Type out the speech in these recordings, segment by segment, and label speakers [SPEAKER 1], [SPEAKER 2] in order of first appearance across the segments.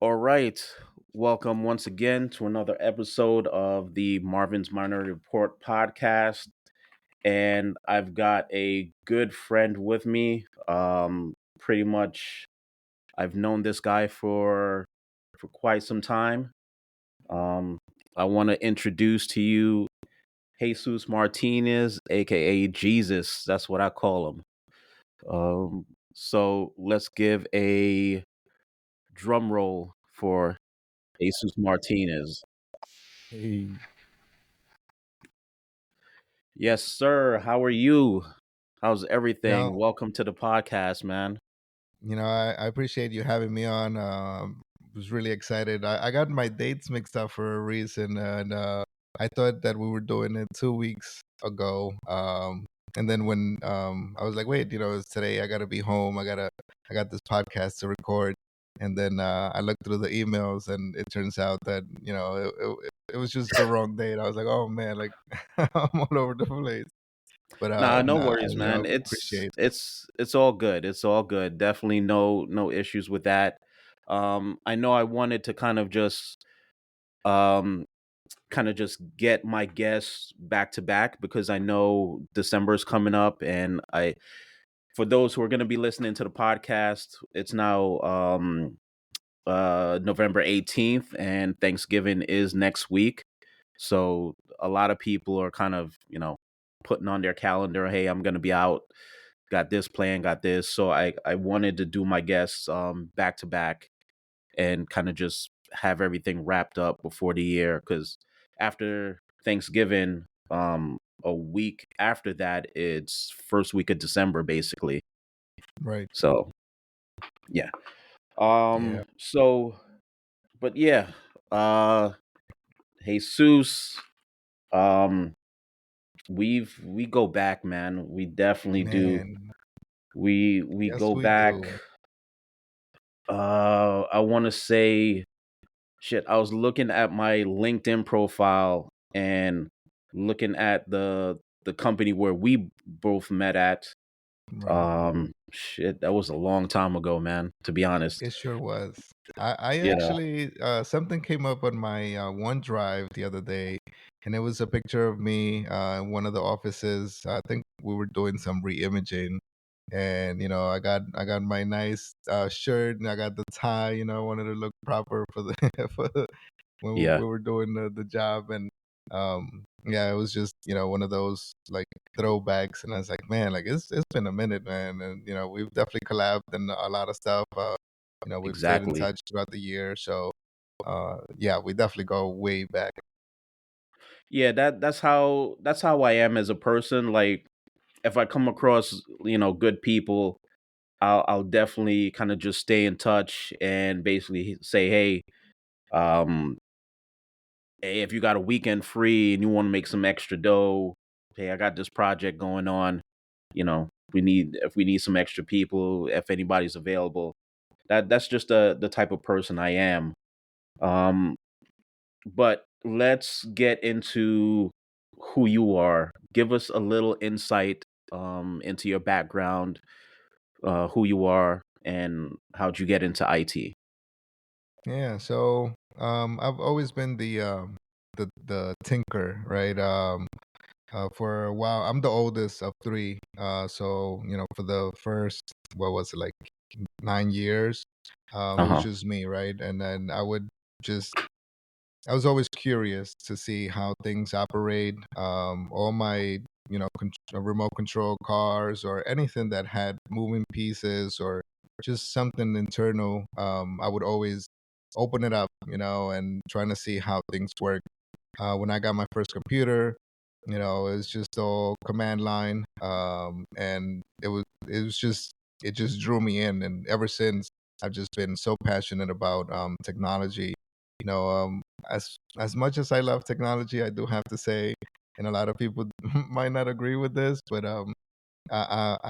[SPEAKER 1] All right. Welcome once again to another episode of the Marvin's Minority Report podcast. And I've got a good friend with me. Pretty much, I've known this guy for quite some time. Um, I want to introduce to you Jesus Martinez, aka Jesus. That's what I call him. So let's give a drum roll for Jesus Martinez.
[SPEAKER 2] Hey,
[SPEAKER 1] Yes, sir. How are you? How's everything?
[SPEAKER 2] no,
[SPEAKER 1] Welcome to the podcast, man.
[SPEAKER 2] I appreciate you having me on. Was really excited. I got my dates mixed up for a reason, and I thought that we were doing it 2 weeks ago. And then when I was like, wait, it's today. I gotta be home. I got this podcast to record. And then I looked through the emails, and it turns out that it was just the wrong date. I was like, oh man, like I'm all over the place. But
[SPEAKER 1] Nah, no
[SPEAKER 2] nah,
[SPEAKER 1] worries, man. It's
[SPEAKER 2] appreciate.
[SPEAKER 1] it's it's all good. It's all good. Definitely no issues with that. I know I wanted to um kind of just get my guests back to back because I know December is coming up, and I for those who are going to be listening to the podcast, it's now November 18th, and Thanksgiving is next week. So a lot of people are kind of, putting on their calendar, hey, I'm going to be out, got this plan, got this. So I wanted to do my guests back to back and kind of just have everything wrapped up before the year, cuz after Thanksgiving, a week after that, it's first week of December basically.
[SPEAKER 2] Right.
[SPEAKER 1] So, yeah.
[SPEAKER 2] Yeah.
[SPEAKER 1] So but yeah, uh Jesus, um, we go back, man. We definitely do.
[SPEAKER 2] Man,
[SPEAKER 1] We
[SPEAKER 2] yes,
[SPEAKER 1] go
[SPEAKER 2] we
[SPEAKER 1] back.
[SPEAKER 2] do.
[SPEAKER 1] I want to say, shit. I was looking at my LinkedIn profile and looking at the company where we both met at.
[SPEAKER 2] Right.
[SPEAKER 1] Shit, that was a long time ago, man. To be honest,
[SPEAKER 2] It sure was. I
[SPEAKER 1] yeah.
[SPEAKER 2] actually, something came up on my OneDrive the other day, and it was a picture of me in one of the offices. I think we were doing some re-imaging, and I got my nice shirt, and I got the tie. I wanted to look proper for the for the when
[SPEAKER 1] Yeah,
[SPEAKER 2] we were doing the job. And yeah, it was just one of those like throwbacks. And I was like, man, like it's been a minute, man. And we've definitely collabed and a lot of stuff. We've stayed in
[SPEAKER 1] exactly.
[SPEAKER 2] touch throughout the year. So yeah, we definitely go way back.
[SPEAKER 1] Yeah, that's how I am as a person. Like, if I come across, good people, I'll definitely kind of just stay in touch and basically say, um, hey, if you got a weekend free and you want to make some extra dough, hey, I got this project going on. If we need some extra people, if anybody's available. That's just the type of person I am. Um, but let's get into who you are. Give us a little insight into your background, who you are, and how'd you get into IT.
[SPEAKER 2] Yeah. So I've always been the tinker, right? For a while, I'm the oldest of three. So for the first, what was it, like 9 years, it
[SPEAKER 1] Uh
[SPEAKER 2] was
[SPEAKER 1] huh.
[SPEAKER 2] just me, right? And then I was always curious to see how things operate. All my remote control cars or anything that had moving pieces or just something internal, I would always open it up, and trying to see how things work. When I got my first computer, it was just all command line, and it just drew me in, and ever since I've just been so passionate about technology. You know, um, as much as I love technology, I do have to say, and a lot of people might not agree with this, but I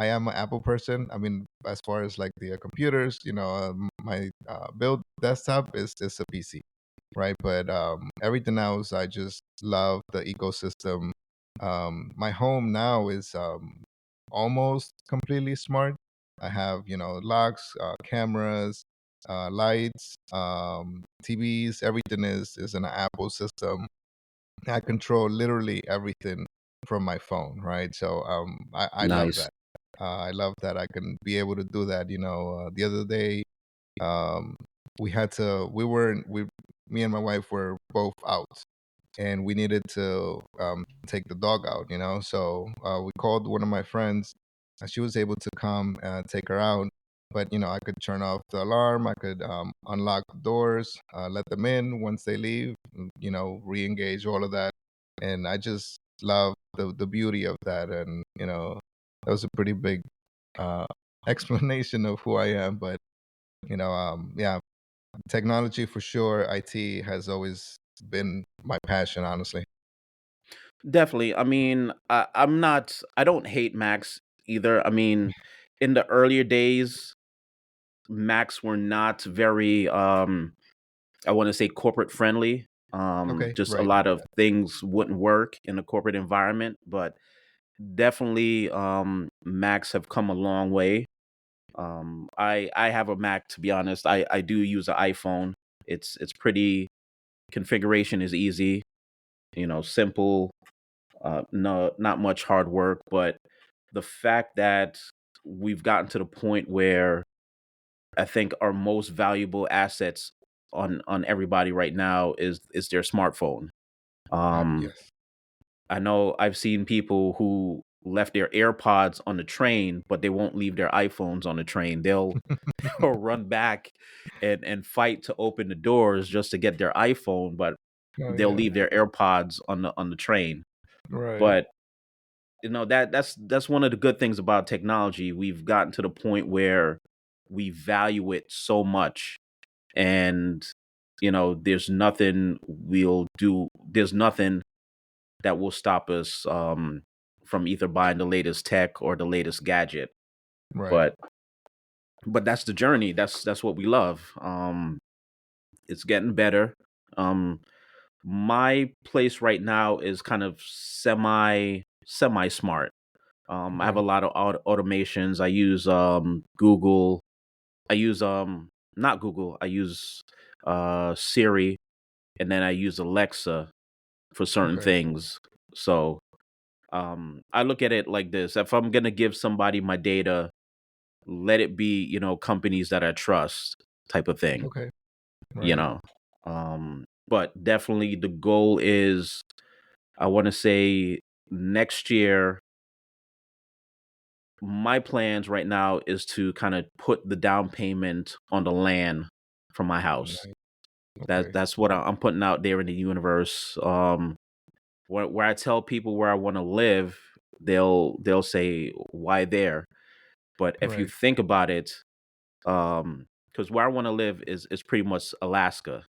[SPEAKER 2] am an Apple person. I mean, as far as like the computers, my build desktop is a PC, right? But everything else, I just love the ecosystem. My home now is almost completely smart. I have locks, cameras, lights, TVs, everything is an Apple system. I control literally everything from my phone, right? So I love
[SPEAKER 1] Nice.
[SPEAKER 2] that. I love that I can be able to do that. The other day, um, we were we me and my wife were both out, and we needed to take the dog out. So we called one of my friends. And she was able to come take her out. But I could turn off the alarm. I could unlock the doors, let them in once they leave. Re-engage all of that, and I just love the beauty of that. And that was a pretty big uh, explanation of who I am. But yeah, technology for sure. IT has always been my passion, honestly.
[SPEAKER 1] Definitely. I mean, I'm not. I don't hate Macs either. I mean, in the earlier days, Macs were not very. I want to say corporate friendly.
[SPEAKER 2] Okay,
[SPEAKER 1] Just a
[SPEAKER 2] right,
[SPEAKER 1] lot of things wouldn't work in a corporate environment, but definitely, Macs have come a long way. I have a Mac, to be honest. I do use an iPhone. It's pretty. Configuration is easy. Simple. No, not much hard work, but the fact that we've gotten to the point where I think our most valuable assets on everybody right now is their smartphone. Um,
[SPEAKER 2] Yes.
[SPEAKER 1] I know I've seen people who left their AirPods on the train, but they won't leave their iPhones on the train. They'll they'll run back and fight to open the doors just to get their iPhone, but
[SPEAKER 2] Oh
[SPEAKER 1] they'll
[SPEAKER 2] yeah.
[SPEAKER 1] leave their AirPods on the train.
[SPEAKER 2] Right.
[SPEAKER 1] But that's one of the good things about technology. We've gotten to the point where we value it so much, and there's nothing that will stop us from either buying the latest tech or the latest gadget.
[SPEAKER 2] Right.
[SPEAKER 1] But that's the journey. That's what we love. It's getting better. um my place right now is kind of semi smart. I have a
[SPEAKER 2] Okay.
[SPEAKER 1] lot of automations. I use Google. I use not Google. I use Siri, and then I use Alexa for certain
[SPEAKER 2] Okay.
[SPEAKER 1] things. So I look at it like this: if I'm gonna give somebody my data, let it be companies that I trust, type of thing.
[SPEAKER 2] Okay.
[SPEAKER 1] You
[SPEAKER 2] Right.
[SPEAKER 1] know, but definitely the goal is, I want to say, next year. My plans right now is to kind of put the down payment on the land for my house.
[SPEAKER 2] Nice.
[SPEAKER 1] That
[SPEAKER 2] Okay.
[SPEAKER 1] that's what I'm putting out there in the universe. Where I tell people where I want to live, they'll say, "Why there?" But if you
[SPEAKER 2] Right.
[SPEAKER 1] think about it, because where I want to live is pretty much Alaska.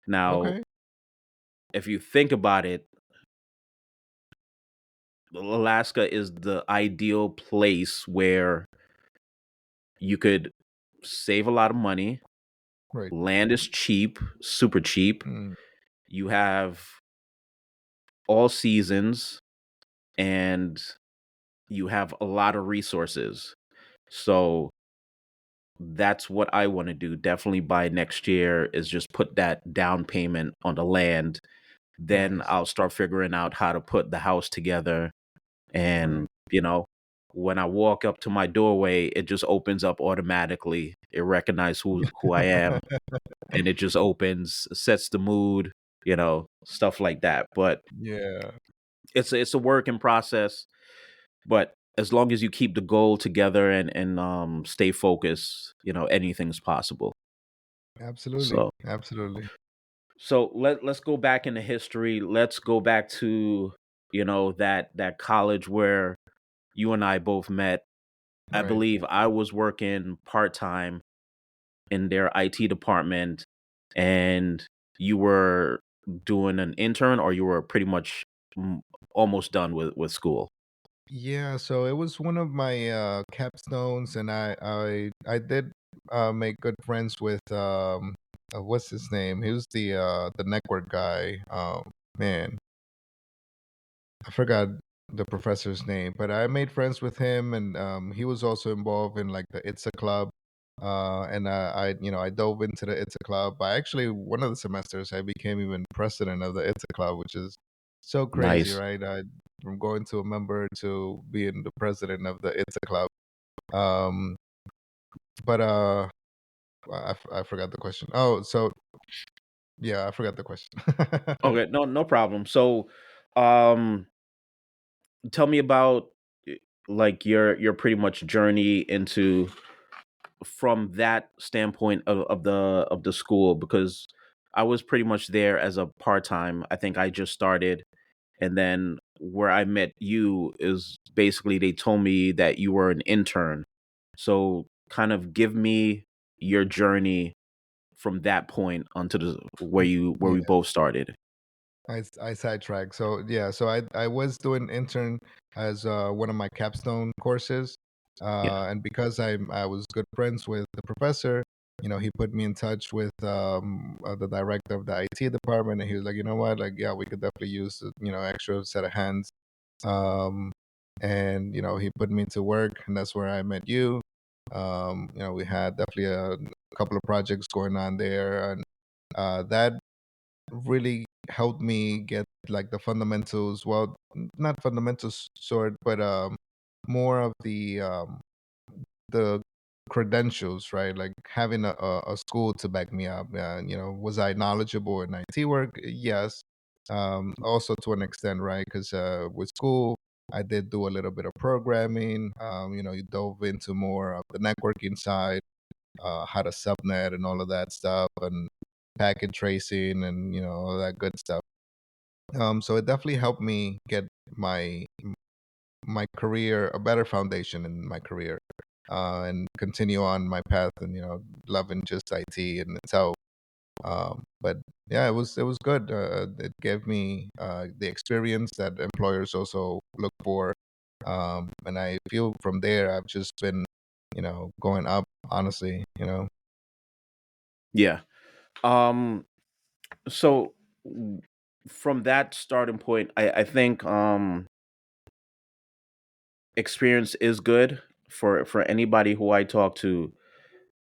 [SPEAKER 1] Now,
[SPEAKER 2] Okay.
[SPEAKER 1] if you think about it, Alaska is the ideal place where you could save a lot of money.
[SPEAKER 2] Right.
[SPEAKER 1] Land is cheap, super cheap.
[SPEAKER 2] Mm.
[SPEAKER 1] You have all seasons, and you have a lot of resources. So that's what I want to do. Definitely by next year is just put that down payment on the land. Then
[SPEAKER 2] Nice.
[SPEAKER 1] I'll start figuring out how to put the house together.
[SPEAKER 2] Right.
[SPEAKER 1] And, when I walk up to my doorway, it just opens up automatically. It recognizes who I am, and it just opens, sets the mood, stuff like that. But
[SPEAKER 2] Yeah.
[SPEAKER 1] it's a work in process. But as long as you keep the goal together and stay focused, anything's possible.
[SPEAKER 2] Absolutely.
[SPEAKER 1] So
[SPEAKER 2] Absolutely.
[SPEAKER 1] let's go back into history. Let's go back to that college where you and I both met. I
[SPEAKER 2] Right.
[SPEAKER 1] believe I was working part time in their IT department, and you were doing an intern, or you were pretty much almost done with school.
[SPEAKER 2] Yeah, so it was one of my capstones, and I did make good friends with what's his name? He was the network guy. Man, I forgot the professor's name, but I made friends with him, and he was also involved in like the It's a Club. And I dove into the ITSA club. I actually, one of the semesters, I became even president of the ITSA club, which is so crazy,
[SPEAKER 1] Nice.
[SPEAKER 2] right? From going to a member to being the president of the ITSA club. Um, but I forgot the question. Oh, so yeah, I forgot the question.
[SPEAKER 1] Okay, no problem. So, um, tell me about like your pretty much journey into from that standpoint of the school, because I was pretty much there as a part time. I think I just started, and then where I met you is basically they told me that you were an intern. So, kind of give me your journey from that point onto the where we
[SPEAKER 2] Yeah.
[SPEAKER 1] both started.
[SPEAKER 2] I sidetracked. So yeah, so I was doing intern as one of my capstone courses,
[SPEAKER 1] Yeah.
[SPEAKER 2] and because I was good friends with the professor, he put me in touch with the director of the IT department, and he was like, you know what, like yeah, we could definitely use extra set of hands, um, and he put me to work, and that's where I met you. We had definitely a couple of projects going on there, and that really helped me get like the fundamentals. Well, not fundamentals sort, but more of the credentials, right? Like having a school to back me up. Was I knowledgeable in IT work? Yes. Also to an extent, right? Because with school, I did do a little bit of programming. You dove into more of the networking side, how to subnet and all of that stuff, and packet tracing and all that good stuff. So it definitely helped me get my my career a better foundation in my career, and continue on my path and loving just IT and itself. But yeah, it was good. It gave me the experience that employers also look for, and I feel from there I've just been going up. Honestly,
[SPEAKER 1] Yeah. Um so from that starting point, I think experience is good for anybody who I talk to.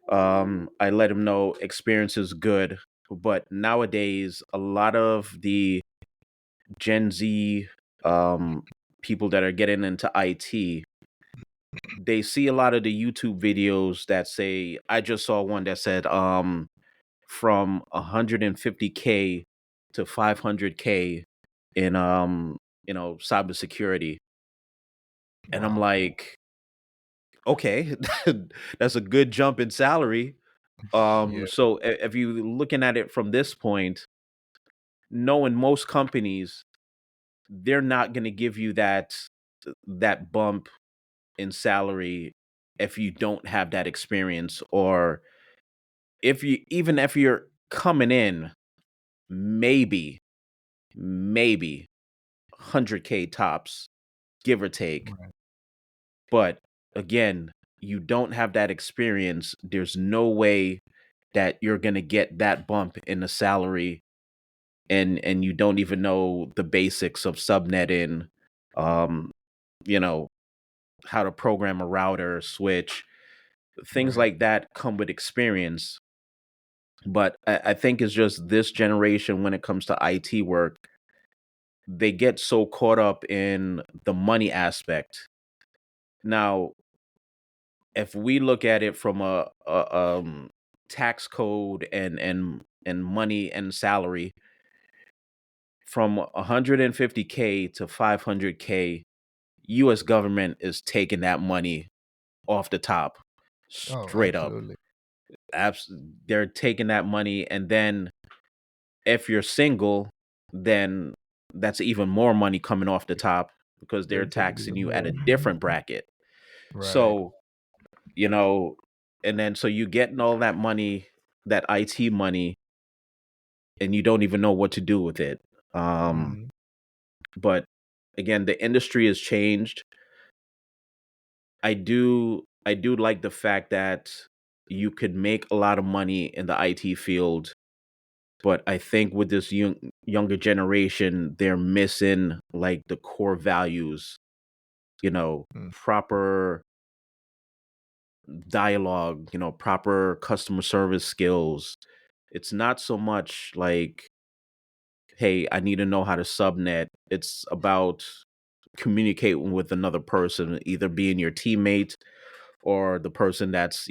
[SPEAKER 1] I let them know experience is good, but nowadays a lot of the Gen Z people that are getting into IT, they see a lot of the YouTube videos that say, I just saw one that said from 150K to 500K in cybersecurity. And I'm
[SPEAKER 2] wow,
[SPEAKER 1] like, okay, that's a good jump in salary.
[SPEAKER 2] yeah,
[SPEAKER 1] So if you looking at it from this point, knowing most companies, they're not going to give you that bump in salary if you don't have that experience, or if you even if you're coming in, maybe 100K tops, give or take.
[SPEAKER 2] right,
[SPEAKER 1] But again, you don't have that experience. There's no way that you're going to get that bump in the salary, and you don't even know the basics of subnetting, um you know how to program a router, switch, things
[SPEAKER 2] right.
[SPEAKER 1] like that come with experience. But I think it's just this generation when it comes to IT work, they get so caught up in the money aspect. Now, if we look at it from a tax code and money and salary, from 150K to 500K, US government is taking that money off the top,
[SPEAKER 2] Oh,
[SPEAKER 1] straight up.
[SPEAKER 2] absolutely.
[SPEAKER 1] They're taking that money, and then if you're single, then that's even more money coming off the top because they're
[SPEAKER 2] They're taking
[SPEAKER 1] taxing
[SPEAKER 2] even
[SPEAKER 1] you at
[SPEAKER 2] more.
[SPEAKER 1] a different bracket.
[SPEAKER 2] Right.
[SPEAKER 1] So, you know, and then so you getting all that money, that IT money, and you don't even know what to do with it. Um,
[SPEAKER 2] Mhm.
[SPEAKER 1] but again, the industry has changed. I do like the fact that you could make a lot of money in the IT field, but I think with this younger generation, they're missing like the core values,
[SPEAKER 2] Mm.
[SPEAKER 1] proper dialogue, proper customer service skills. It's not so much like, hey, I need to know how to subnet. It's about communicating with another person, either being your teammate or the person that's,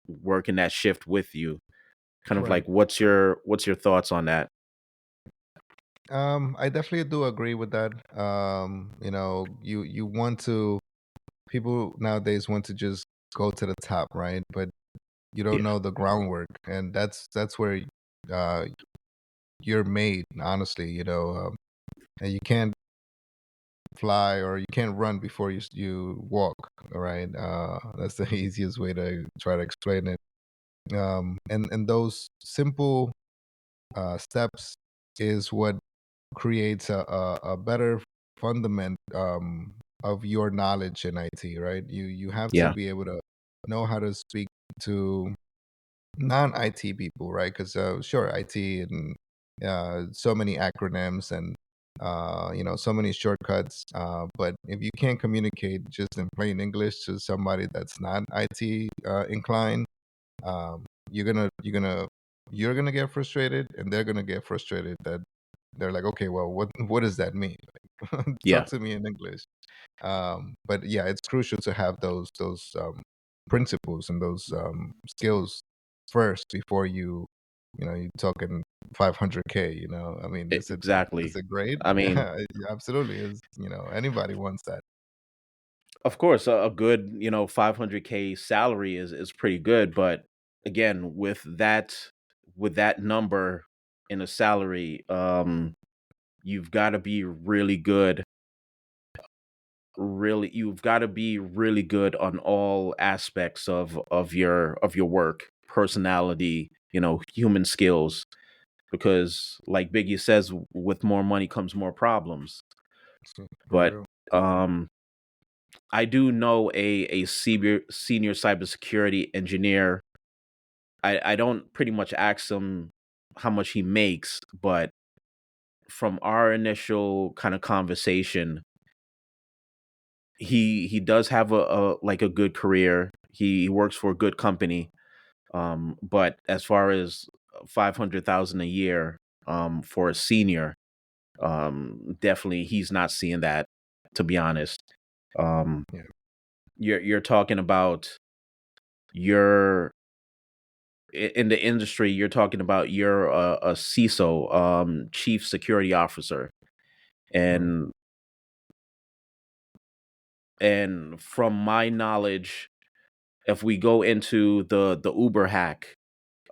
[SPEAKER 1] working that shift with you. Kind of
[SPEAKER 2] Right.
[SPEAKER 1] like what's your thoughts on that?
[SPEAKER 2] I definitely do agree with that. You want to people nowadays want to just go to the top, right? But you don't
[SPEAKER 1] Yeah.
[SPEAKER 2] know the groundwork, and that's where uh, you're made. Honestly, and you can't fly or you can't run before you walk. All right, that's the easiest way to try to explain it. And those simple steps is what creates a better fundament of your knowledge in IT, right? You have to
[SPEAKER 1] Yeah.
[SPEAKER 2] be able to know how to speak to non-IT people, right? Because sure, IT and so many acronyms and so many shortcuts. But if you can't communicate just in plain English to somebody that's not IT inclined, you're gonna get frustrated, and they're gonna get frustrated. That they're like, okay, well, what does that mean? Like, talk
[SPEAKER 1] Yeah.
[SPEAKER 2] to me in English. But yeah, it's crucial to have those principles and those skills first before you're talking 500K. I mean, is
[SPEAKER 1] Exactly.
[SPEAKER 2] it great?
[SPEAKER 1] I mean,
[SPEAKER 2] Yeah, absolutely. Is anybody wants that?
[SPEAKER 1] of course, a good, 500K salary is pretty good, but again, with that number in a salary, you've got to be really good. You've got to be really good on all aspects of your work, personality, human skills, because like Biggie says, with more money comes more problems.
[SPEAKER 2] For
[SPEAKER 1] But
[SPEAKER 2] real.
[SPEAKER 1] um I do know a senior cybersecurity engineer. I don't pretty much ask him how much he makes, but from our initial kind of conversation, he does have a good career. He works for a good company. But as far as 500,000 a year for a senior, definitely he's not seeing that, to be honest. Um,
[SPEAKER 2] Yeah.
[SPEAKER 1] you're talking about your in the industry, you're talking about you're a CISO, chief security officer,
[SPEAKER 2] Right.
[SPEAKER 1] and from my knowledge, if we go into the Uber hack,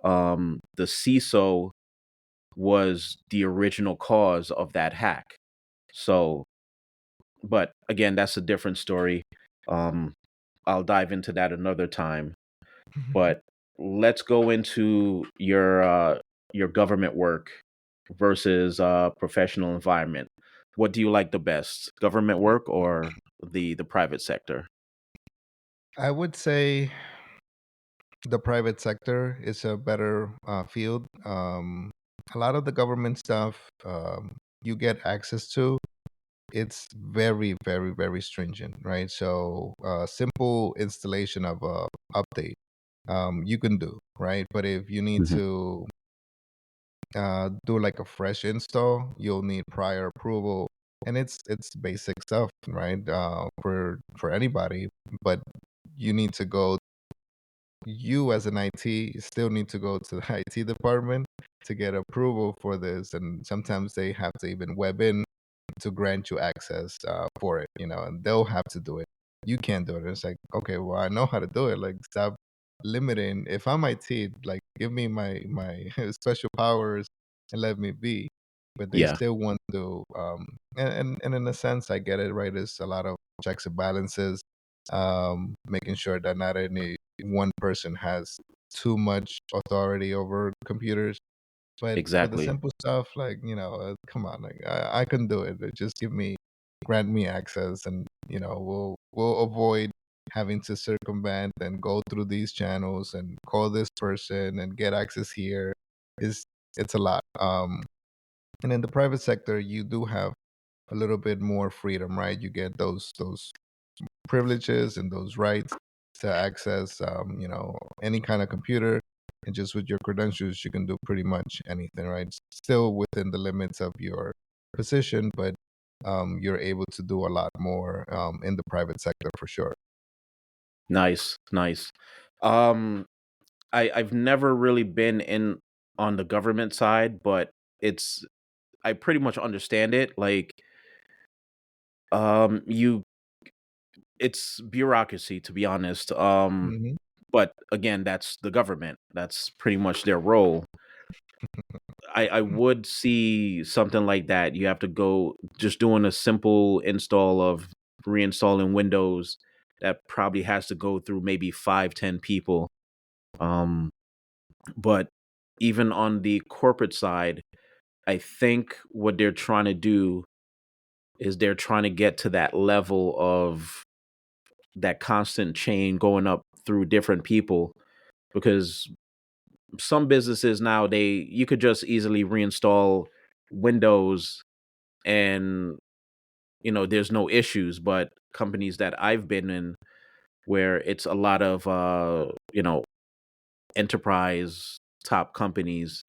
[SPEAKER 1] the CISO was the original cause of that hack. So, but again, that's a different story. Um, I'll dive into that another time. But let's go into your government work versus professional environment. What do you like the best, government work or the private sector?
[SPEAKER 2] I would say the private sector is a better field. A lot of the government stuff you get access to, it's very, very, very stringent, right? So, simple installation of a update you can do, right? But if you need
[SPEAKER 1] Mhm.
[SPEAKER 2] to do like a fresh install, you'll need prior approval, and it's basic stuff, right? For anybody, but you need to go you as an IT still need to go to the IT department to get approval for this, and sometimes they have to even web in to grant you access for it, and they'll have to do it. You can't do it. It's like, okay, well, I know how to do it. Like, stop limiting. If I'm IT, like, give me my special powers and let me be. But they
[SPEAKER 1] Yeah,
[SPEAKER 2] still want to, and in a sense, I get it. Right? There's a lot of checks and balances, making sure that not any one person has too much authority over computers. But for the
[SPEAKER 1] exactly.
[SPEAKER 2] simple stuff, like, come on, like, I can do it. Just grant me access, and we'll avoid having to circumvent and go through these channels and call this person and get access here. Is It's a lot. And in the private sector, you do have a little bit more freedom, right? You get those privileges and those rights. to access, any kind of computer. And just with your credentials, you can do pretty much anything, right? Still within the limits of your position, but you're able to do a lot more in the private sector for sure.
[SPEAKER 1] Nice, nice. Um, I've never really been in on the government side, but it's I pretty much understand it. Like, you it's bureaucracy, to be honest.
[SPEAKER 2] Hmm.
[SPEAKER 1] But again, that's the government. That's pretty much their role. I would see something like that. You have to go just doing a simple install of reinstalling Windows that probably has to go through maybe 5, 10 people. Um, but even on the corporate side, I think what they're trying to do is they're trying to get to that level of that constant chain going up through different people, because some businesses now, they you could just easily reinstall Windows and there's no issues. But companies that I've been in, where it's a lot of enterprise top companies,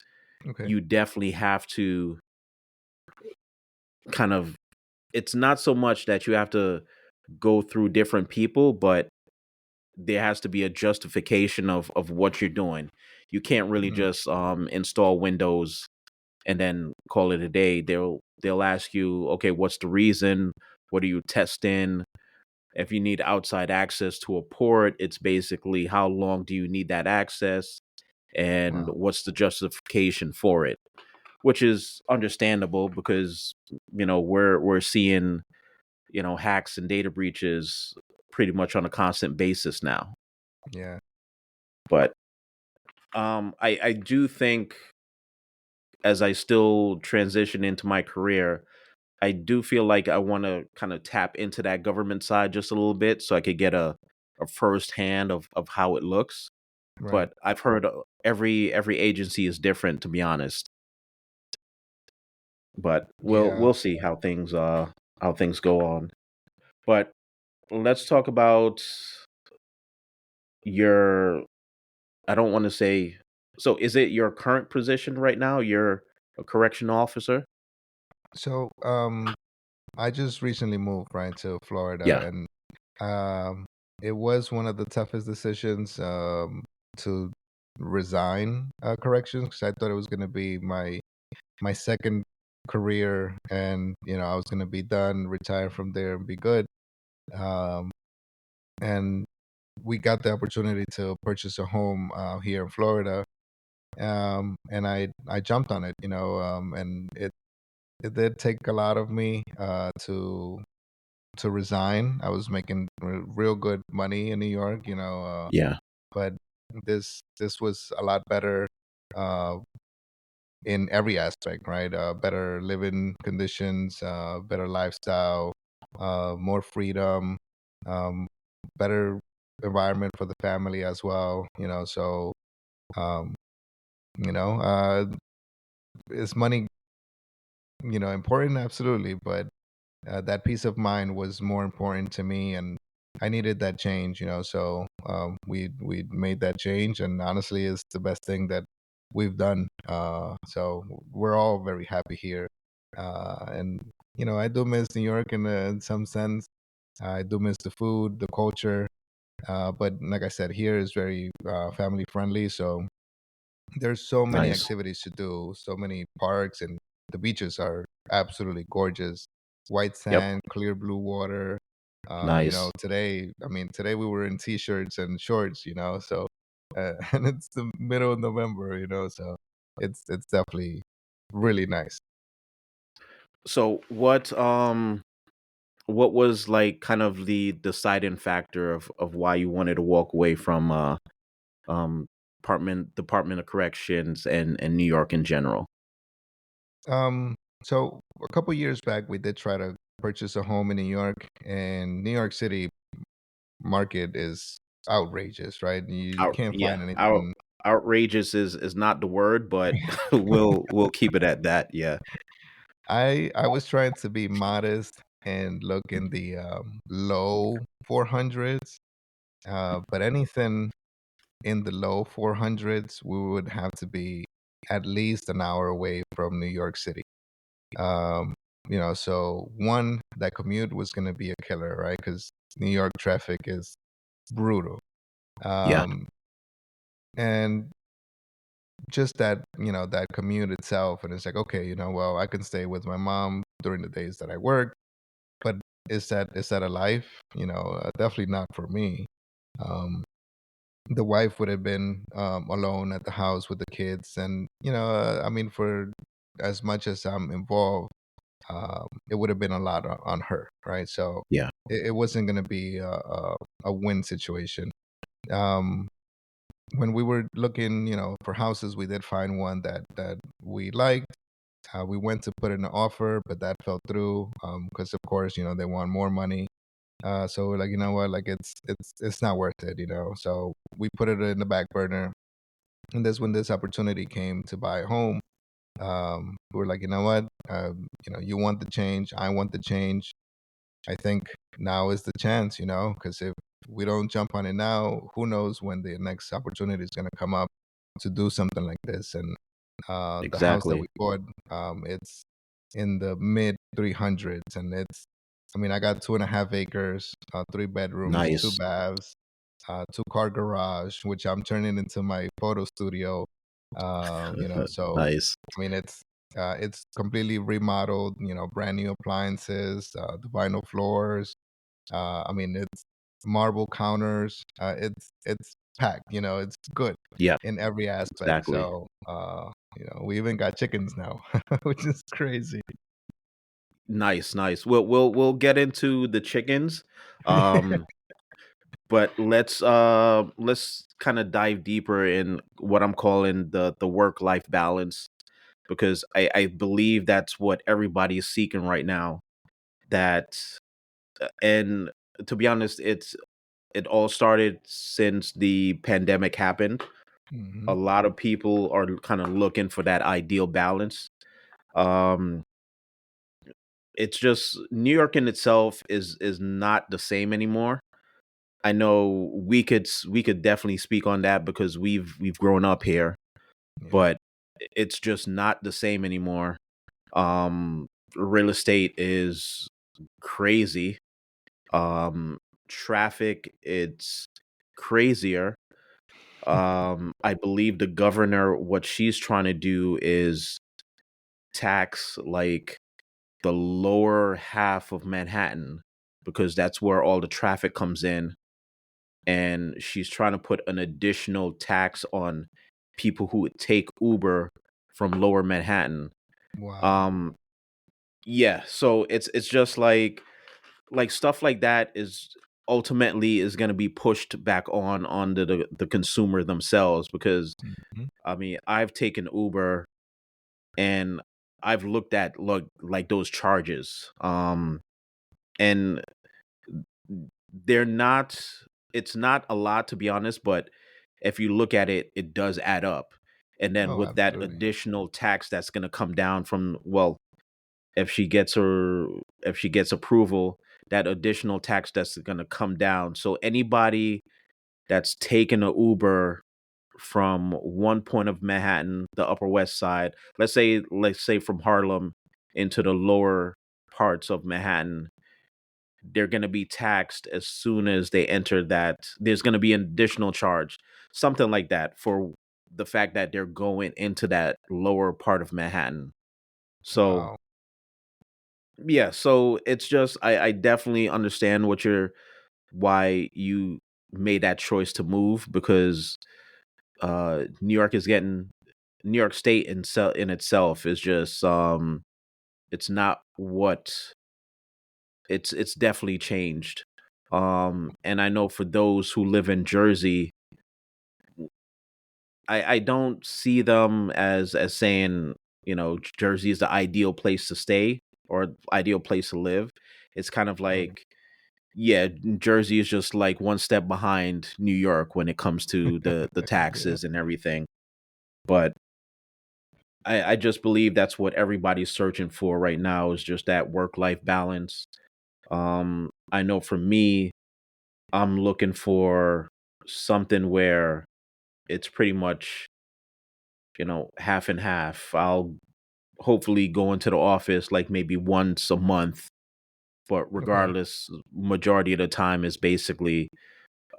[SPEAKER 2] Okay.
[SPEAKER 1] you definitely have to kind of it's not so much that you have to go through different people, but there has to be a justification of what you're doing. You can't really
[SPEAKER 2] Mm.
[SPEAKER 1] just install Windows and then call it a day. They'll ask you, okay, what's the reason? What are you testing? If you need outside access to a port, it's basically how long do you need that access and
[SPEAKER 2] Wow.
[SPEAKER 1] what's the justification for it, which is understandable because we're seeing hacks and data breaches pretty much on a constant basis now.
[SPEAKER 2] Yeah.
[SPEAKER 1] But I do think, as I still transition into my career, I do feel like I want to kind of tap into that government side just a little bit so I could get a first hand of how it looks.
[SPEAKER 2] Right.
[SPEAKER 1] But I've heard every agency is different, to be honest. But
[SPEAKER 2] Yeah.
[SPEAKER 1] we'll see how things go on. But let's talk about your I don't want to say, so is it your current position right now? You're a correctional officer?
[SPEAKER 2] So, I just recently moved right to Florida,
[SPEAKER 1] Yeah.
[SPEAKER 2] and um, it was one of the toughest decisions to resign corrections because I thought it was going to be my second career, and I was going to be done, retire from there, and be good. Um, and we got the opportunity to purchase a home here in Florida, and I jumped on it, and it did take a lot of me to resign. I was making real good money in New York,
[SPEAKER 1] Yeah.
[SPEAKER 2] but this was a lot better uh, in every aspect, right? Better living conditions, better lifestyle, more freedom, um, better environment for the family as well. So um, you know, uh, is money important? Absolutely, but that peace of mind was more important to me, and I needed that change. So we made that change, and honestly, it's the best thing that we've done. So we're all very happy here, and I do miss New York in some sense. I do miss the food, the culture, but like I said, here is very family friendly. So there's so many
[SPEAKER 1] Nice.
[SPEAKER 2] activities to do, so many parks, and the beaches are absolutely gorgeous. White
[SPEAKER 1] Yep.
[SPEAKER 2] sand, clear blue water.
[SPEAKER 1] Nice.
[SPEAKER 2] Today we were in t-shirts and shorts, so and it's the middle of November, so it's definitely really nice.
[SPEAKER 1] So what was like kind of the deciding factor of why you wanted to walk away from um Department of Corrections and New York in general?
[SPEAKER 2] So a couple years back, we did try to purchase a home in New York, and New York City market is outrageous, right? You can't
[SPEAKER 1] Yeah,
[SPEAKER 2] find anything.
[SPEAKER 1] outrageous is not the word, but we'll keep it at that. Yeah.
[SPEAKER 2] I was trying to be modest and look in the low 400s, But anything in the low 400s, we would have to be at least an hour away from New York City. Um, so one, that commute was going to be a killer, right? Because New York traffic is brutal.
[SPEAKER 1] Yeah.
[SPEAKER 2] Um, and just that, that commute itself. And it's like, okay, well, I can stay with my mom during the days that I work, but is that a life? Definitely not for me. Um, the wife would have been alone at the house with the kids, and I mean, for as much as I'm involved, it would have been a lot on her, right? So
[SPEAKER 1] Yeah.
[SPEAKER 2] it wasn't going to be a win situation. Um, when we were looking, for houses, we did find one that we liked. We went to put in an offer, but that fell through because, of course, they want more money. So we're like, you know what, like it's not worth it, So we put it in the back burner, and that's when this opportunity came to buy a home. We were like, you know what, you want the change, I want the change. I think now is the chance, because if we don't jump on it now, who knows when the next opportunity is going to come up to do something like this. And the house that we
[SPEAKER 1] Exactly.
[SPEAKER 2] bought, it's in the mid 300s, and I mean, I got 2.5 acres, 3 bedrooms, two
[SPEAKER 1] Nice.
[SPEAKER 2] baths, two-car garage, which I'm turning into my photo studio. So
[SPEAKER 1] Nice.
[SPEAKER 2] I mean, it's completely remodeled, brand new appliances, the vinyl floors. I mean, it's marble counters. It's packed. It's good
[SPEAKER 1] Yeah.
[SPEAKER 2] in every aspect.
[SPEAKER 1] Exactly.
[SPEAKER 2] So we even got chickens now, which is crazy.
[SPEAKER 1] Nice. Nice. We'll get into the chickens. Um, but let's kind of dive deeper in what I'm calling the work life balance, because I believe that's what everybody is seeking right now. That and to be honest, it all started since the pandemic happened.
[SPEAKER 2] Hmm.
[SPEAKER 1] A lot of people are kind of looking for that ideal balance. Um, it's just New York in itself is not the same anymore. I know we could definitely speak on that because we've grown up here,
[SPEAKER 2] Yeah.
[SPEAKER 1] but it's just not the same anymore. Um, Real estate is crazy. Um, Traffic, it's crazier. I believe the governor, what she's trying to do is tax like the lower half of Manhattan, because that's where all the traffic comes in. And she's trying to put an additional tax on people who would take Uber from lower Manhattan.
[SPEAKER 2] Wow.
[SPEAKER 1] Um, yeah, so it's just like stuff like that is ultimately is going to be pushed back on the consumer themselves, because
[SPEAKER 2] Hmm.
[SPEAKER 1] I mean, I've taken Uber and I've looked at like those charges. And they're not it's not a lot, to be honest, but if you look at it, it does add up. And then
[SPEAKER 2] Oh,
[SPEAKER 1] with that
[SPEAKER 2] absolutely.
[SPEAKER 1] additional tax that's going to come down from, well, if she gets her if she gets approval, that additional tax that's going to come down. So anybody that's taken a Uber from one point of Manhattan, the Upper West Side, let's say from Harlem into the lower parts of Manhattan, they're going to be taxed as soon as they enter that. There's going to be an additional charge, something like that, for the fact that they're going into that lower part of Manhattan. So
[SPEAKER 2] Wow.
[SPEAKER 1] yeah, so it's just I definitely understand why you made that choice to move, because New York State in itself is just it's not what it's definitely changed. And I know for those who live in Jersey, I don't see them as saying, Jersey is the ideal place to stay or ideal place to live. It's kind of
[SPEAKER 2] Sure.
[SPEAKER 1] like, yeah, Jersey is just like one step behind New York when it comes to the
[SPEAKER 2] Yeah.
[SPEAKER 1] taxes and everything. But I just believe that's what everybody's searching for right now, is just that work life balance. I know for me, I'm looking for something where it's pretty much, half and half. I'll hopefully go into the office like maybe once a month, but
[SPEAKER 2] Okay.
[SPEAKER 1] regardless, majority of the time is basically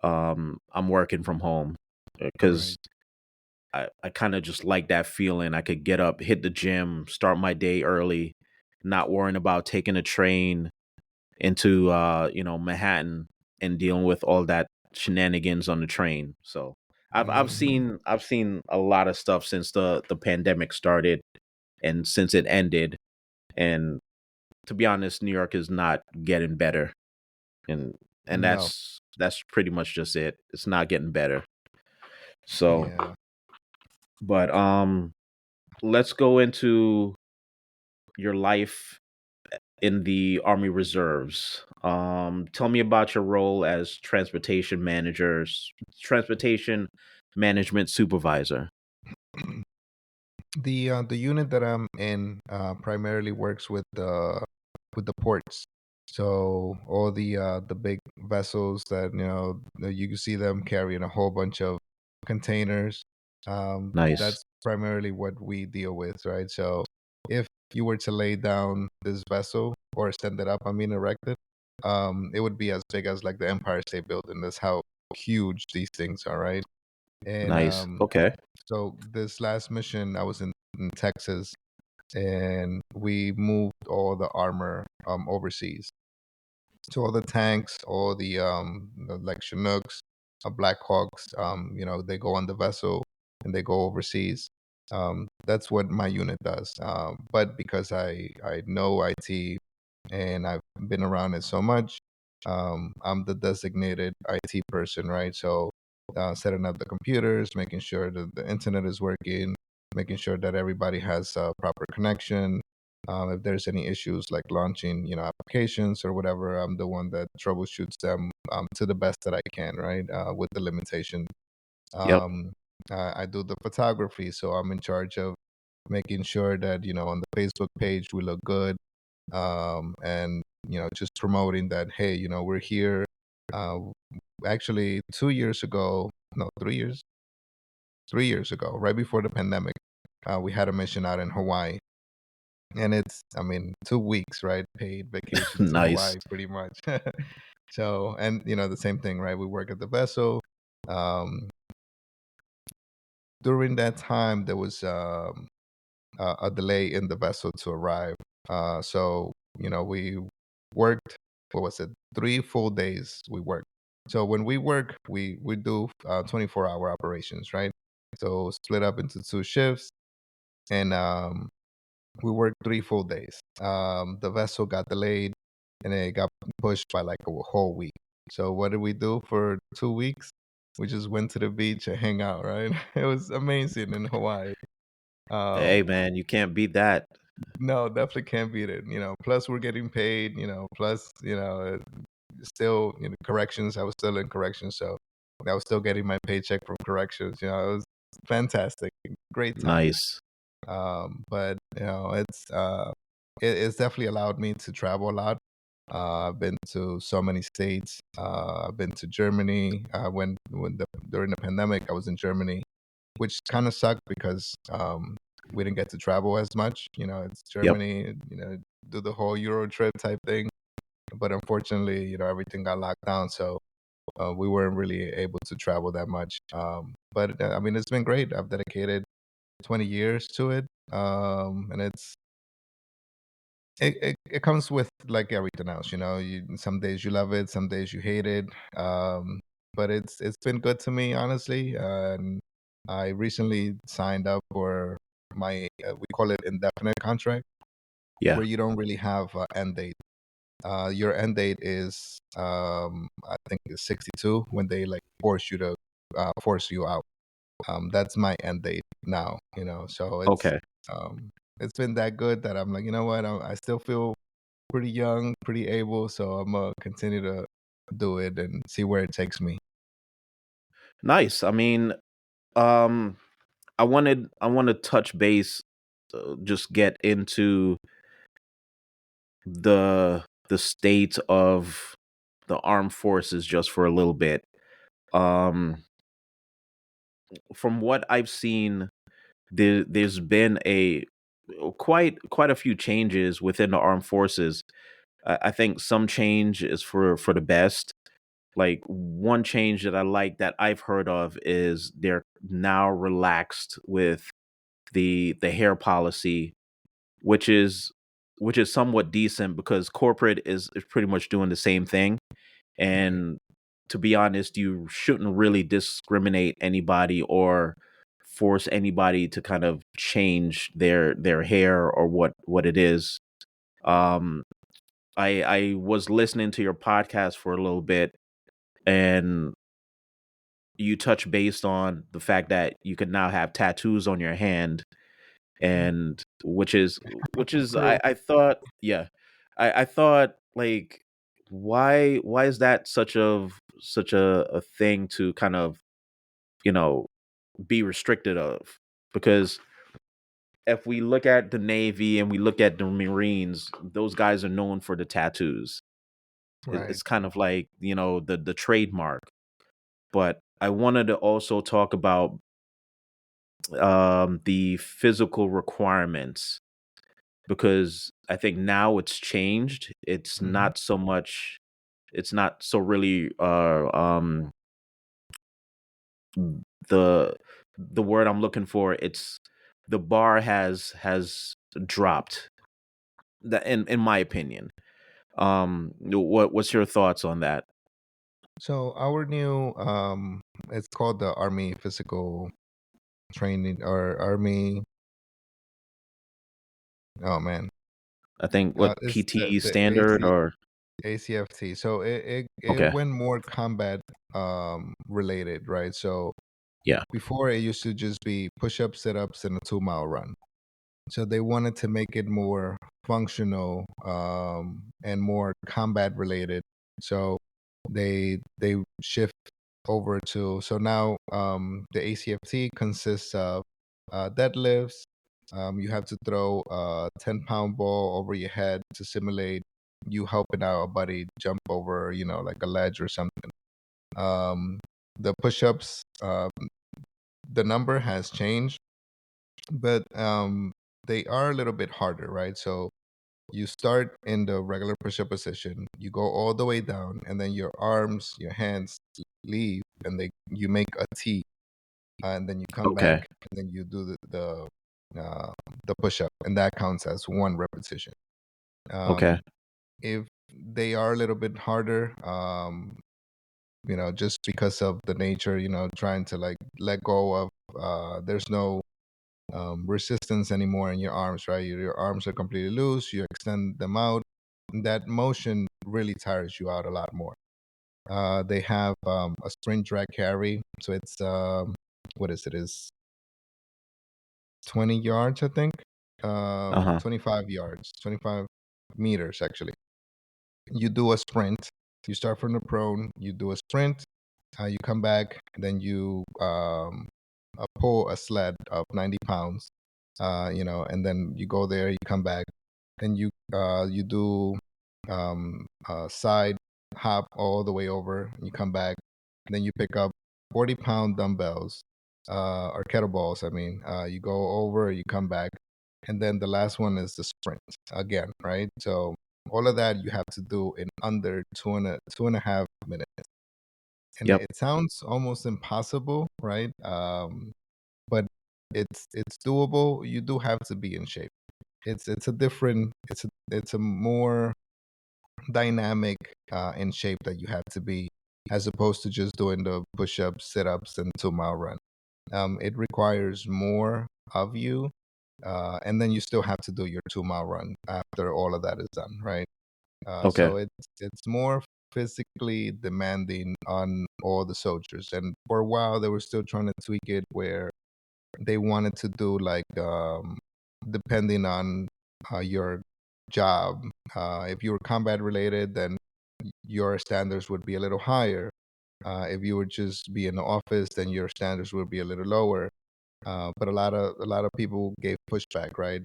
[SPEAKER 1] I'm working from home because
[SPEAKER 2] Right.
[SPEAKER 1] I kind of just like that feeling. I could get up, hit the gym, start my day early, not worrying about taking a train into Manhattan and dealing with all that shenanigans on the train. So
[SPEAKER 2] Hmm.
[SPEAKER 1] I've seen a lot of stuff since the pandemic started and since it ended. And to be honest, New York is not getting better. And
[SPEAKER 2] No.
[SPEAKER 1] that's pretty much just it. It's not getting better. So
[SPEAKER 2] Yeah.
[SPEAKER 1] but let's go into your life in the Army Reserves. Tell me about your role as transportation management supervisor.
[SPEAKER 2] The unit that I'm in primarily works with the ports. So all the big vessels that that you can see them carrying a whole bunch of containers.
[SPEAKER 1] Nice,
[SPEAKER 2] That's primarily what we deal with, right? So if you were to lay down this vessel or stand it up, I mean erect it, it would be as big as like the Empire State Building. That's how huge these things are, right? And
[SPEAKER 1] nice. Okay.
[SPEAKER 2] so this last mission, I was in Texas, and we moved all the armor overseas. So all the tanks, all like Chinooks, Black Hawks, they go on the vessel and they go overseas. That's what my unit does. But because I know IT and I've been around it so much, I'm the designated IT person, right? So setting up the computers, making sure that the internet is working, making sure that everybody has a proper connection. If there's any issues like launching, applications or whatever, I'm the one that troubleshoots them to the best that I can, right? With the limitation.
[SPEAKER 1] Yep.
[SPEAKER 2] Um, I do the photography, so I'm in charge of making sure that on the Facebook page we look good, and just promoting that, hey, we're here. Uh, Actually, 2 years ago, no, 3 years, 3 years ago, right before the pandemic, we had a mission out in Hawaii. And it's, I mean, 2 weeks, right? Paid vacation to
[SPEAKER 1] Nice.
[SPEAKER 2] Hawaii, pretty much. So, and the same thing, right? We work at the vessel. Um, During that time, there was a delay in the vessel to arrive. So, we worked, what was it, 3 full days we worked. So when we work, we do 24-hour operations, right? So split up into two shifts, and we worked 3 full days. The vessel got delayed, and it got pushed by like a whole week. So what did we do for 2 weeks? We just went to the beach and hang out, right? It was amazing in Hawaii.
[SPEAKER 1] Hey
[SPEAKER 2] Um,
[SPEAKER 1] man, you can't beat that.
[SPEAKER 2] no, definitely can't beat it. Plus we're getting paid. Plus still corrections. I was still in corrections, so I was still getting my paycheck from corrections. It was fantastic, great time.
[SPEAKER 1] Nice.
[SPEAKER 2] But it's definitely allowed me to travel a lot. I've been to so many states. I've been to Germany. During the pandemic, I was in Germany, which kind of sucked because we didn't get to travel as much. It's
[SPEAKER 1] Yep.
[SPEAKER 2] Germany. Do the whole Euro trip type thing. But unfortunately, everything got locked down, so we weren't really able to travel that much. But I mean, it's been great. I've dedicated 20 years to it, and it comes with like everything else. Some days you love it, some days you hate it. But it's been good to me, honestly. And I recently signed up for my we call it indefinite contract,
[SPEAKER 1] Yeah.
[SPEAKER 2] where you don't really have an end date. Your end date is I think it's 62 when they like force you out. That's my end date now. So
[SPEAKER 1] Okay.
[SPEAKER 2] it's been that good that I'm like, you know what, I still feel pretty young, pretty able, so I'm gonna continue to do it and see where it takes me.
[SPEAKER 1] Nice. I mean, um I want to touch base, just get into the state of the armed forces just for a little bit. Um, from what I've seen, there's been a quite a few changes within the armed forces. I think some change is for the best. Like one change that I like that I've heard of is they're now relaxed with the hair policy, which is which is somewhat decent because corporate is pretty much doing the same thing.
[SPEAKER 2] Right.
[SPEAKER 1] And to be honest, you shouldn't really discriminate anybody or force anybody to kind of change their hair or what it is. Um, I was listening to your podcast for a little bit, and you touch based on the fact that you can now have tattoos on your hand, and which is
[SPEAKER 2] True.
[SPEAKER 1] I thought, yeah, I thought, like, why is that such a thing to kind of, you know, be restricted of? Because if we look at the Navy and we look at the Marines, those guys are known for the tattoos.
[SPEAKER 2] Right.
[SPEAKER 1] It's kind of like, the trademark. But I wanted to also talk about the physical requirements, because I think now it's changed.
[SPEAKER 2] Hmm.
[SPEAKER 1] It's not so really the the word I'm looking for. It's the bar has dropped. That, in my opinion. What's your thoughts on that?
[SPEAKER 2] So our new it's called the Army Physical Training or Army. Oh man,
[SPEAKER 1] I think what
[SPEAKER 2] it's
[SPEAKER 1] PT
[SPEAKER 2] the
[SPEAKER 1] standard or
[SPEAKER 2] ACFT. So it
[SPEAKER 1] okay.
[SPEAKER 2] went more combat related, right? So
[SPEAKER 1] Yeah.
[SPEAKER 2] before it used to just be push ups, sit ups, and a 2 mile run. So they wanted to make it more functional and more combat related. So they shift over to so now the ACFT consists of deadlifts. You have to throw a 10-pound ball over your head to simulate you helping out a buddy jump over, like a ledge or something. Um, the push-ups, the number has changed, but they are a little bit harder, right? So you start in the regular push-up position, you go all the way down, and then your arms, your hands leave, and you make a T, and then you come back,
[SPEAKER 1] Okay.
[SPEAKER 2] and then you do the push-up, and that counts as one repetition.
[SPEAKER 1] Okay.
[SPEAKER 2] Um, if they are a little bit harder, just because of the nature, trying to like let go of, there's no resistance anymore in your arms, right? Your arms are completely loose. You extend them out. That motion really tires you out a lot more. They have a sprint drag carry, so it's what is it? Is 20 yards, I think.
[SPEAKER 1] Uh-huh.
[SPEAKER 2] 25 yards, 25 meters actually. You do a sprint. You start from the prone. You do a sprint. You come back, then you pull a sled of 90 pounds, and then you go there, you come back, then you do side hop all the way over, you come back, then you pick up 40-pound dumbbells or kettlebells. I mean, you go over, you come back, and then the last one is the sprint again, right? So all of that you have to do in under two and a half minutes, and
[SPEAKER 1] Yep.
[SPEAKER 2] it sounds almost impossible, right? But it's doable. You do have to be in shape. It's a different. It's a more dynamic in shape that you have to be, as opposed to just doing the push-ups, sit-ups, and 2 mile run. It requires more of you, and then you still have to do your 2 mile run after all of that is done, right?
[SPEAKER 1] Okay.
[SPEAKER 2] So it's more physically demanding on all the soldiers. And for a while, they were still trying to tweak it where they wanted to do like depending on your job. If you were combat related, then your standards would be a little higher. If you would just be in the office, then your standards would be a little lower. But a lot of people gave pushback, right?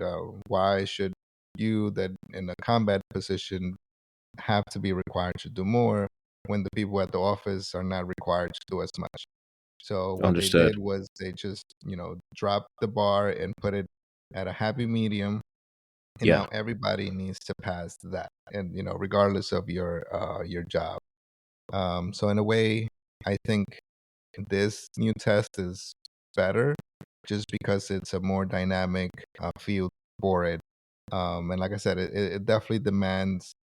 [SPEAKER 2] Why should you that in a combat position have to be required to do more? when the people at the office are not required to do as much. So what they
[SPEAKER 1] Understood.
[SPEAKER 2] did was they just, dropped the bar and put it at a happy medium, and
[SPEAKER 1] Yeah.
[SPEAKER 2] now everybody needs to pass that, and regardless of your job. So in a way, I think this new test is better just because it's a more dynamic field for it. And like I said, it definitely demands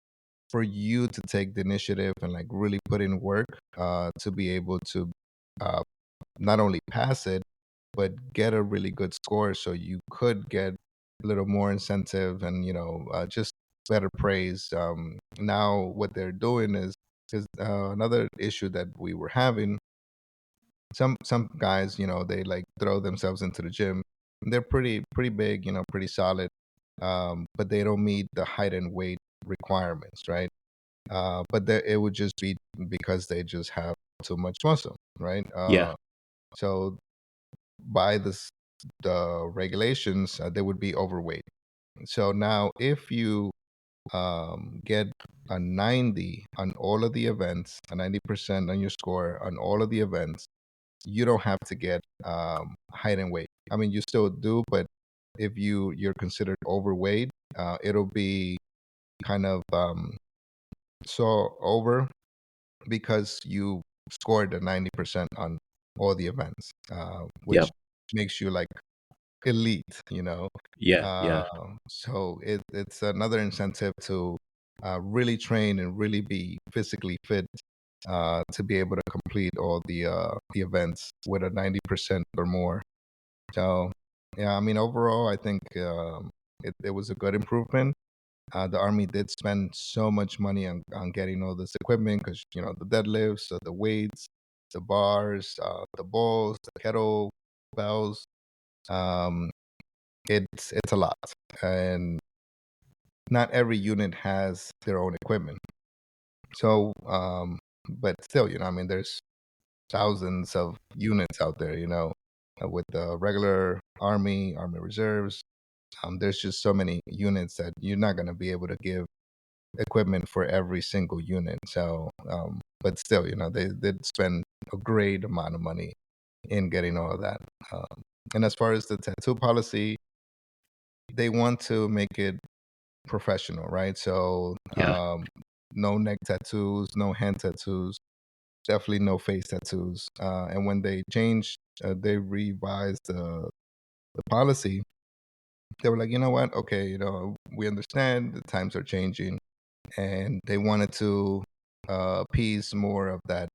[SPEAKER 2] for you to take the initiative and like really put in work to be able to uh, not only pass it, but get a really good score so you could get a little more incentive and just better praise. Now what they're doing is another issue that we were having. Some guys, they like throw themselves into the gym. They're pretty big, pretty solid, but they don't meet the height and weight requirements, right? But it would just be because they just have too much muscle, right?
[SPEAKER 1] Yeah.
[SPEAKER 2] So by the regulations, they would be overweight. So now, if you get a 90 on all of the events, a 90% on your score on all of the events, you don't have to get height and weight. I mean, you still do, but if you're considered overweight, it'll be kind of so over because you scored a 90% on all the events, which
[SPEAKER 1] Yep.
[SPEAKER 2] makes you like elite, you know.
[SPEAKER 1] Yeah.
[SPEAKER 2] Uh,
[SPEAKER 1] Yeah.
[SPEAKER 2] so it's another incentive to really train and really be physically fit to be able to complete all the events with a 90% or more. So yeah, I mean overall, I think it was a good improvement. The army did spend so much money on getting all this equipment because the deadlifts, the weights, the bars, the balls, the kettle bells. Um, it's a lot, and not every unit has their own equipment. So, but still, I mean, there's thousands of units out there, with the regular army reserves. There's just so many units that you're not going to be able to give equipment for every single unit. So, but still, they did spend a great amount of money in getting all of that. Um, and as far as the tattoo policy, they want to make it professional, right? So,
[SPEAKER 1] Yeah.
[SPEAKER 2] no neck tattoos, no hand tattoos, definitely no face tattoos. And when they revised the policy. They were like, you know what? Okay, we understand the times are changing, and they wanted to appease more of that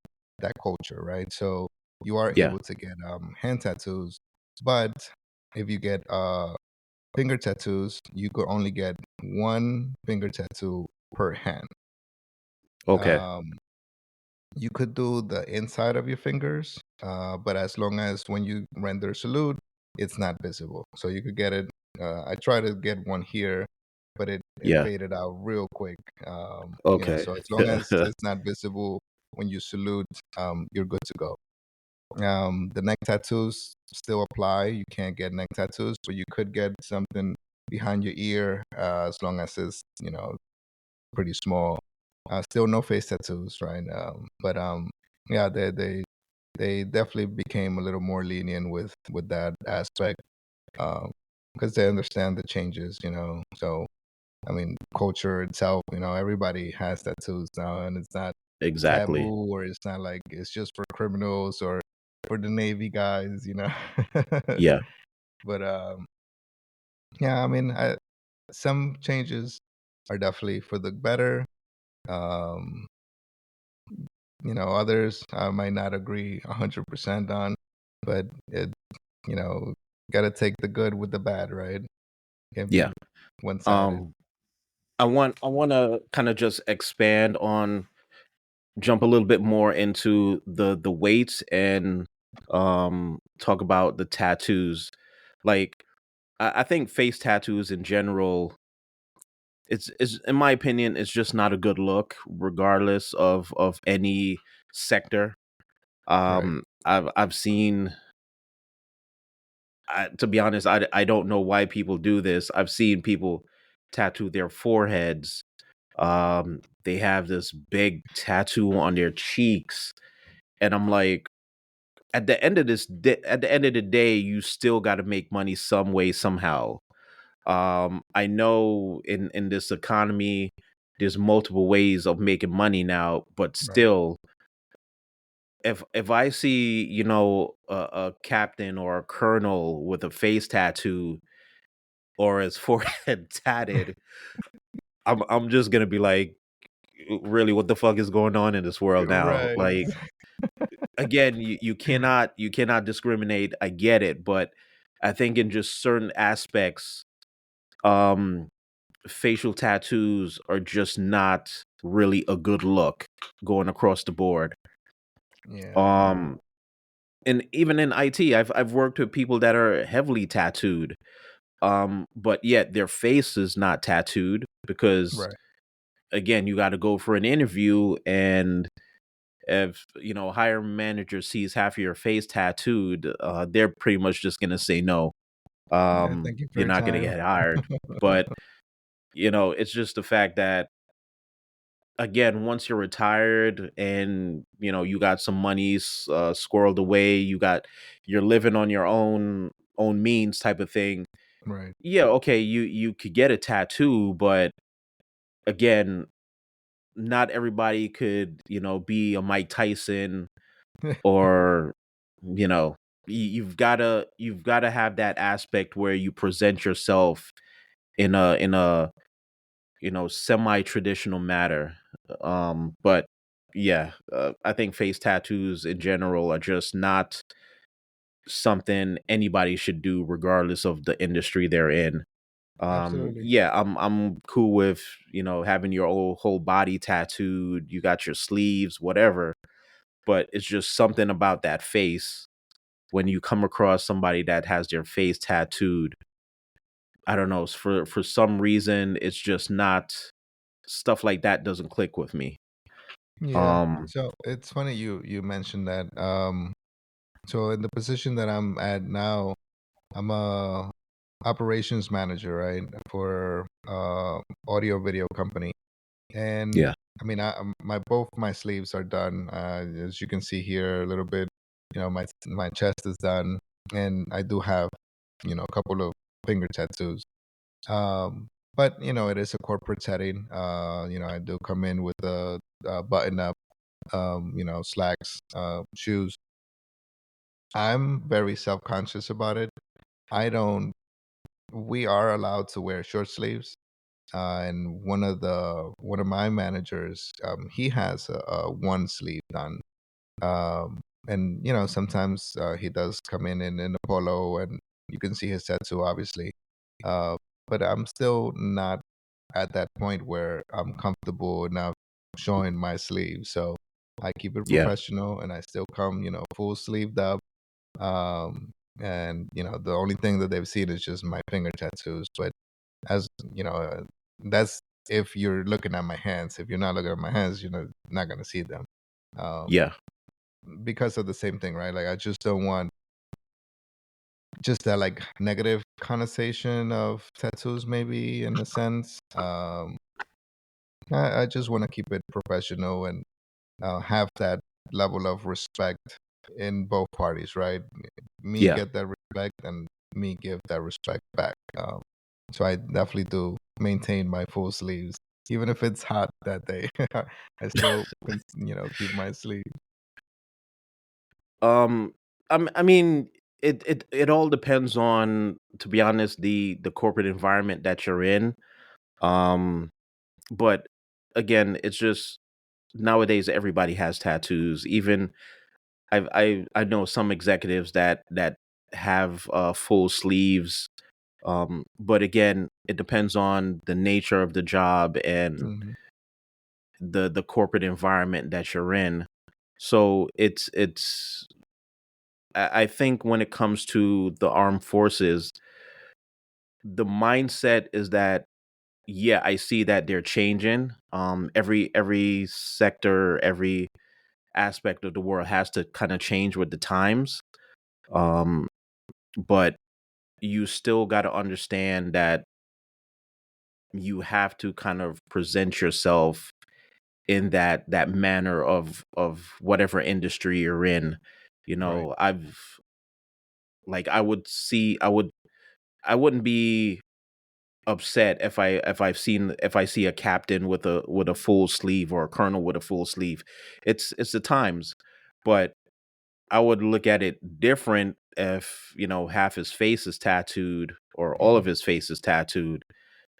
[SPEAKER 2] culture, right? So you are
[SPEAKER 1] Yeah.
[SPEAKER 2] able to get hand tattoos, but if you get finger tattoos, you could only get one finger tattoo per hand.
[SPEAKER 1] Okay.
[SPEAKER 2] Um, you could do the inside of your fingers, but as long as when you render salute, it's not visible. So you could get it. I tried to get one here, but it
[SPEAKER 1] Yeah.
[SPEAKER 2] faded out real quick.
[SPEAKER 1] Okay.
[SPEAKER 2] So as long as it's not visible when you salute, you're good to go. The neck tattoos still apply. You can't get neck tattoos, but you could get something behind your ear as long as it's pretty small. Still no face tattoos, right? But yeah, they definitely became a little more lenient with that aspect because they understand the changes, So I mean, culture itself, everybody has tattoos now, and it's not
[SPEAKER 1] Exactly.
[SPEAKER 2] taboo, or it's not like it's just for criminals or for the Navy guys.
[SPEAKER 1] Yeah.
[SPEAKER 2] But yeah, I mean, some changes are definitely for the better. Um, others I might not agree 100% on, but you know, got to take the good with the bad, right? Can't be
[SPEAKER 1] Yeah.
[SPEAKER 2] one-sided.
[SPEAKER 1] Um, I want to kind of just expand on jump a little bit more into the weights and talk about the tattoos. Like I think face tattoos in general, it's in my opinion, it's just not a good look, regardless of any sector.
[SPEAKER 2] Right.
[SPEAKER 1] I've seen. To be honest, I don't know why people do this. I've seen people tattoo their foreheads They have this big tattoo on their cheeks, and I'm like, at the end of the day, you still got to make money some way somehow. I know in this economy, there's multiple ways of making money now, but
[SPEAKER 2] Right.
[SPEAKER 1] still, if I see, a captain or a colonel with a face tattoo or his forehead tatted, I'm just gonna be like, really, what the fuck is going on in this world now?
[SPEAKER 2] Right.
[SPEAKER 1] Like, again, you cannot discriminate. I get it, but I think in just certain aspects, um, facial tattoos are just not really a good look going across the board.
[SPEAKER 2] Yeah.
[SPEAKER 1] Um, and even in IT, I've worked with people that are heavily tattooed, but yet their face is not tattooed because,
[SPEAKER 2] Right.
[SPEAKER 1] again, you got to go for an interview, and if a hiring manager sees half of your face tattooed, they're pretty much just gonna say no.
[SPEAKER 2] Yeah. Thank you for
[SPEAKER 1] You're
[SPEAKER 2] your
[SPEAKER 1] not gonna
[SPEAKER 2] time.
[SPEAKER 1] get hired. But it's just the fact that, again, once you're retired and you got some monies squirreled away, you're living on your own means type of thing.
[SPEAKER 2] Right.
[SPEAKER 1] Yeah, okay, you could get a tattoo, but again, not everybody could be a Mike Tyson, or you know you've got to have that aspect where you present yourself in a semi-traditional manner. But yeah, I think face tattoos in general are just not something anybody should do regardless of the industry they're in.
[SPEAKER 2] Absolutely.
[SPEAKER 1] Yeah, I'm cool with having your whole body tattooed, you got your sleeves, whatever, but it's just something about that face. When you come across somebody that has their face tattooed, I don't know, for some reason it's just not, stuff like that doesn't click with me.
[SPEAKER 2] Yeah.
[SPEAKER 1] Um
[SPEAKER 2] So it's funny you mentioned that. So in the position that I'm at now, I'm a operations manager, right, for audio video company. And
[SPEAKER 1] yeah.
[SPEAKER 2] I mean, my both my sleeves are done. As you can see here, a little bit. My chest is done, and I do have a couple of finger tattoos. Um, but it is a corporate setting. I do come in with a button up, slacks, shoes. I'm very self conscious about it. I don't. We are allowed to wear short sleeves, and one of my managers, he has a one sleeve done. And sometimes he does come in a polo, and you can see his tattoo, obviously. Uh, but I'm still not at that point where I'm comfortable enough showing my sleeve. So I keep it
[SPEAKER 1] Yeah.
[SPEAKER 2] professional, and I still come, full sleeved up. And the only thing that they've seen is just my finger tattoos. But as that's if you're looking at my hands. If you're not looking at my hands, you're not gonna see them. Um,
[SPEAKER 1] Yeah.
[SPEAKER 2] because of the same thing, right? Like I just don't want just that like negative connotation of tattoos, maybe in a sense. I just want to keep it professional and have that level of respect in both parties, right? Me
[SPEAKER 1] Yeah.
[SPEAKER 2] get that respect and me give that respect back. So I definitely do maintain my full sleeves, even if it's hot that day. I still, keep my sleeve.
[SPEAKER 1] Um, I mean, it all depends on, to be honest, the corporate environment that you're in. Um, but again, it's just, nowadays everybody has tattoos. Even I know some executives that have full sleeves. But again, it depends on the nature of the job and
[SPEAKER 2] Hmm.
[SPEAKER 1] the corporate environment that you're in. So it's I think when it comes to the armed forces, the mindset is that, yeah, I see that they're changing. Every sector, every aspect of the world has to kind of change with the times. Um, but you still got to understand that you have to kind of present yourself in that manner of whatever industry you're in. You
[SPEAKER 2] Right.
[SPEAKER 1] know, I would see I wouldn't be upset if I see a captain with a full sleeve or a colonel with a full sleeve. It's the times. But I would look at it different if, half his face is tattooed or all of his face is tattooed.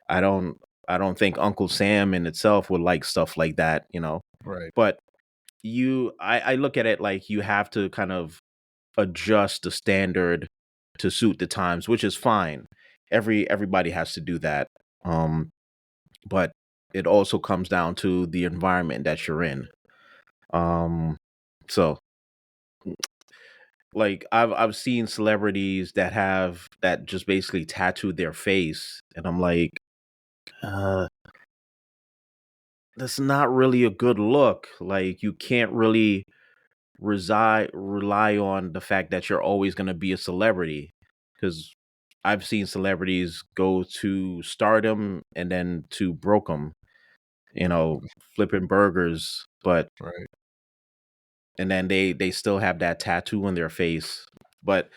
[SPEAKER 1] I don't I don't think Uncle Sam in itself would like stuff like that.
[SPEAKER 2] Right.
[SPEAKER 1] But I look at it like you have to kind of adjust the standard to suit the times, which is fine. Everybody has to do that. Um, but it also comes down to the environment that you're in. Um, so like I've seen celebrities that just basically tattooed their face, and I'm like, uh, that's not really a good look. Like you can't really rely on the fact that you're always going to be a celebrity, because I've seen celebrities go to stardom and then to brokem, flipping burgers, but
[SPEAKER 2] Right.
[SPEAKER 1] and then they still have that tattoo on their face. But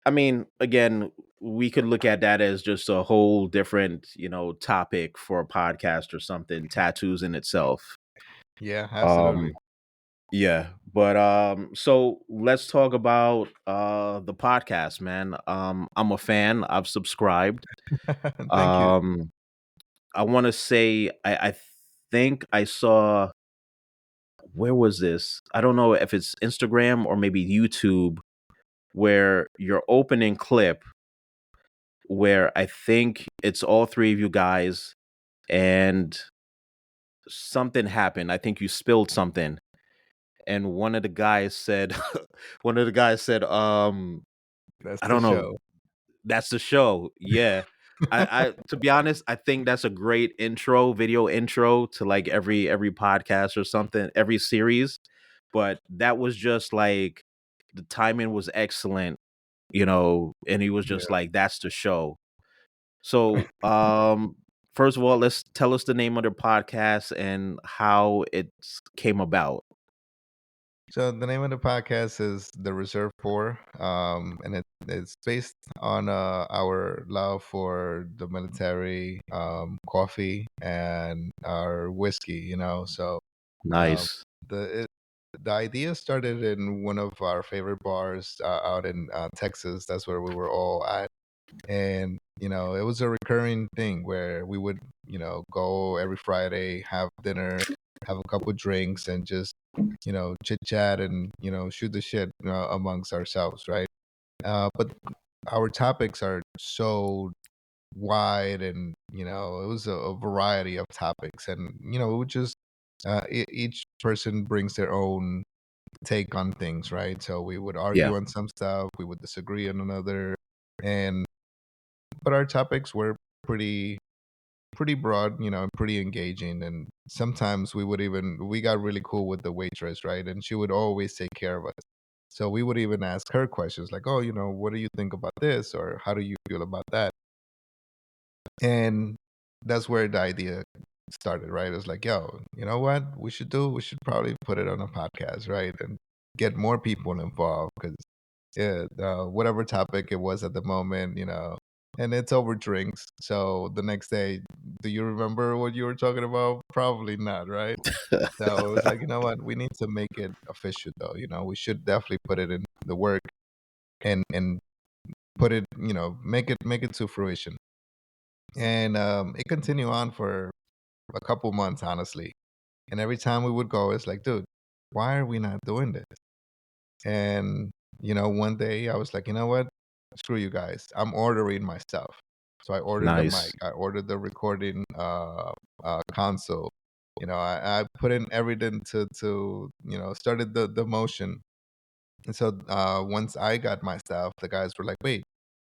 [SPEAKER 1] I mean, again, we could look at that as just a whole different, topic for a podcast or something, tattoos in itself.
[SPEAKER 2] Yeah, absolutely.
[SPEAKER 1] Um Yeah, but so let's talk about the podcast, man. I'm a fan. I've subscribed.
[SPEAKER 2] Thank you.
[SPEAKER 1] Um I want to say I think I saw, where was this? I don't know if it's Instagram or maybe YouTube, where your opening clip, where I think it's all three of you guys, and something happened. I think you spilled something, and one of the guys said one of the guys said
[SPEAKER 2] That's
[SPEAKER 1] I
[SPEAKER 2] the
[SPEAKER 1] don't know.
[SPEAKER 2] show.
[SPEAKER 1] That's the show. Yeah. I to be honest, I think that's a great video intro to like every podcast or something, every series. But that was just like the timing was excellent, and he was just
[SPEAKER 2] Yeah.
[SPEAKER 1] like, that's the show. So first of all, let's tell us the name of the podcast and how it came about.
[SPEAKER 2] So the name of the podcast is The Reserve Pour, and it's based on our love for the military, coffee, and our whiskey. So um,
[SPEAKER 1] Nice.
[SPEAKER 2] the it, the idea started in one of our favorite bars out in Texas. That's where we were all at, and it was a recurring thing where we would go every Friday, have dinner, have a couple drinks, and just chit chat and shoot the shit amongst ourselves, right? But our topics are so wide, and it was a variety of topics, and it would just each person brings their own take on things, right? So we would
[SPEAKER 1] Yeah.
[SPEAKER 2] argue on some stuff, we would disagree on another, and but our topics were pretty broad, and pretty engaging. And sometimes we got really cool with the waitress, right? And she would always take care of us. So we would even ask her questions like, "Oh, what do you think about this?" or "How do you feel about that?" And that's where the idea started, right? It's like, yo, you know what we should do? We should probably put it on a podcast, right? And get more people involved because, yeah, whatever topic it was at the moment, and it's over drinks. So the next day, do you remember what you were talking about? Probably not, right? So it was like, you know what? We need to make it official, though. We should definitely put it in the work and put it, make it to fruition. And it continued on for a couple months, honestly. And every time we would go, it's like, dude, why are we not doing this? And, one day I was like, you know what? Screw you guys. I'm ordering my stuff. So I ordered the mic.
[SPEAKER 1] Nice.
[SPEAKER 2] I ordered the recording console. I put in everything to started the motion. And so once I got my stuff, the guys were like, wait,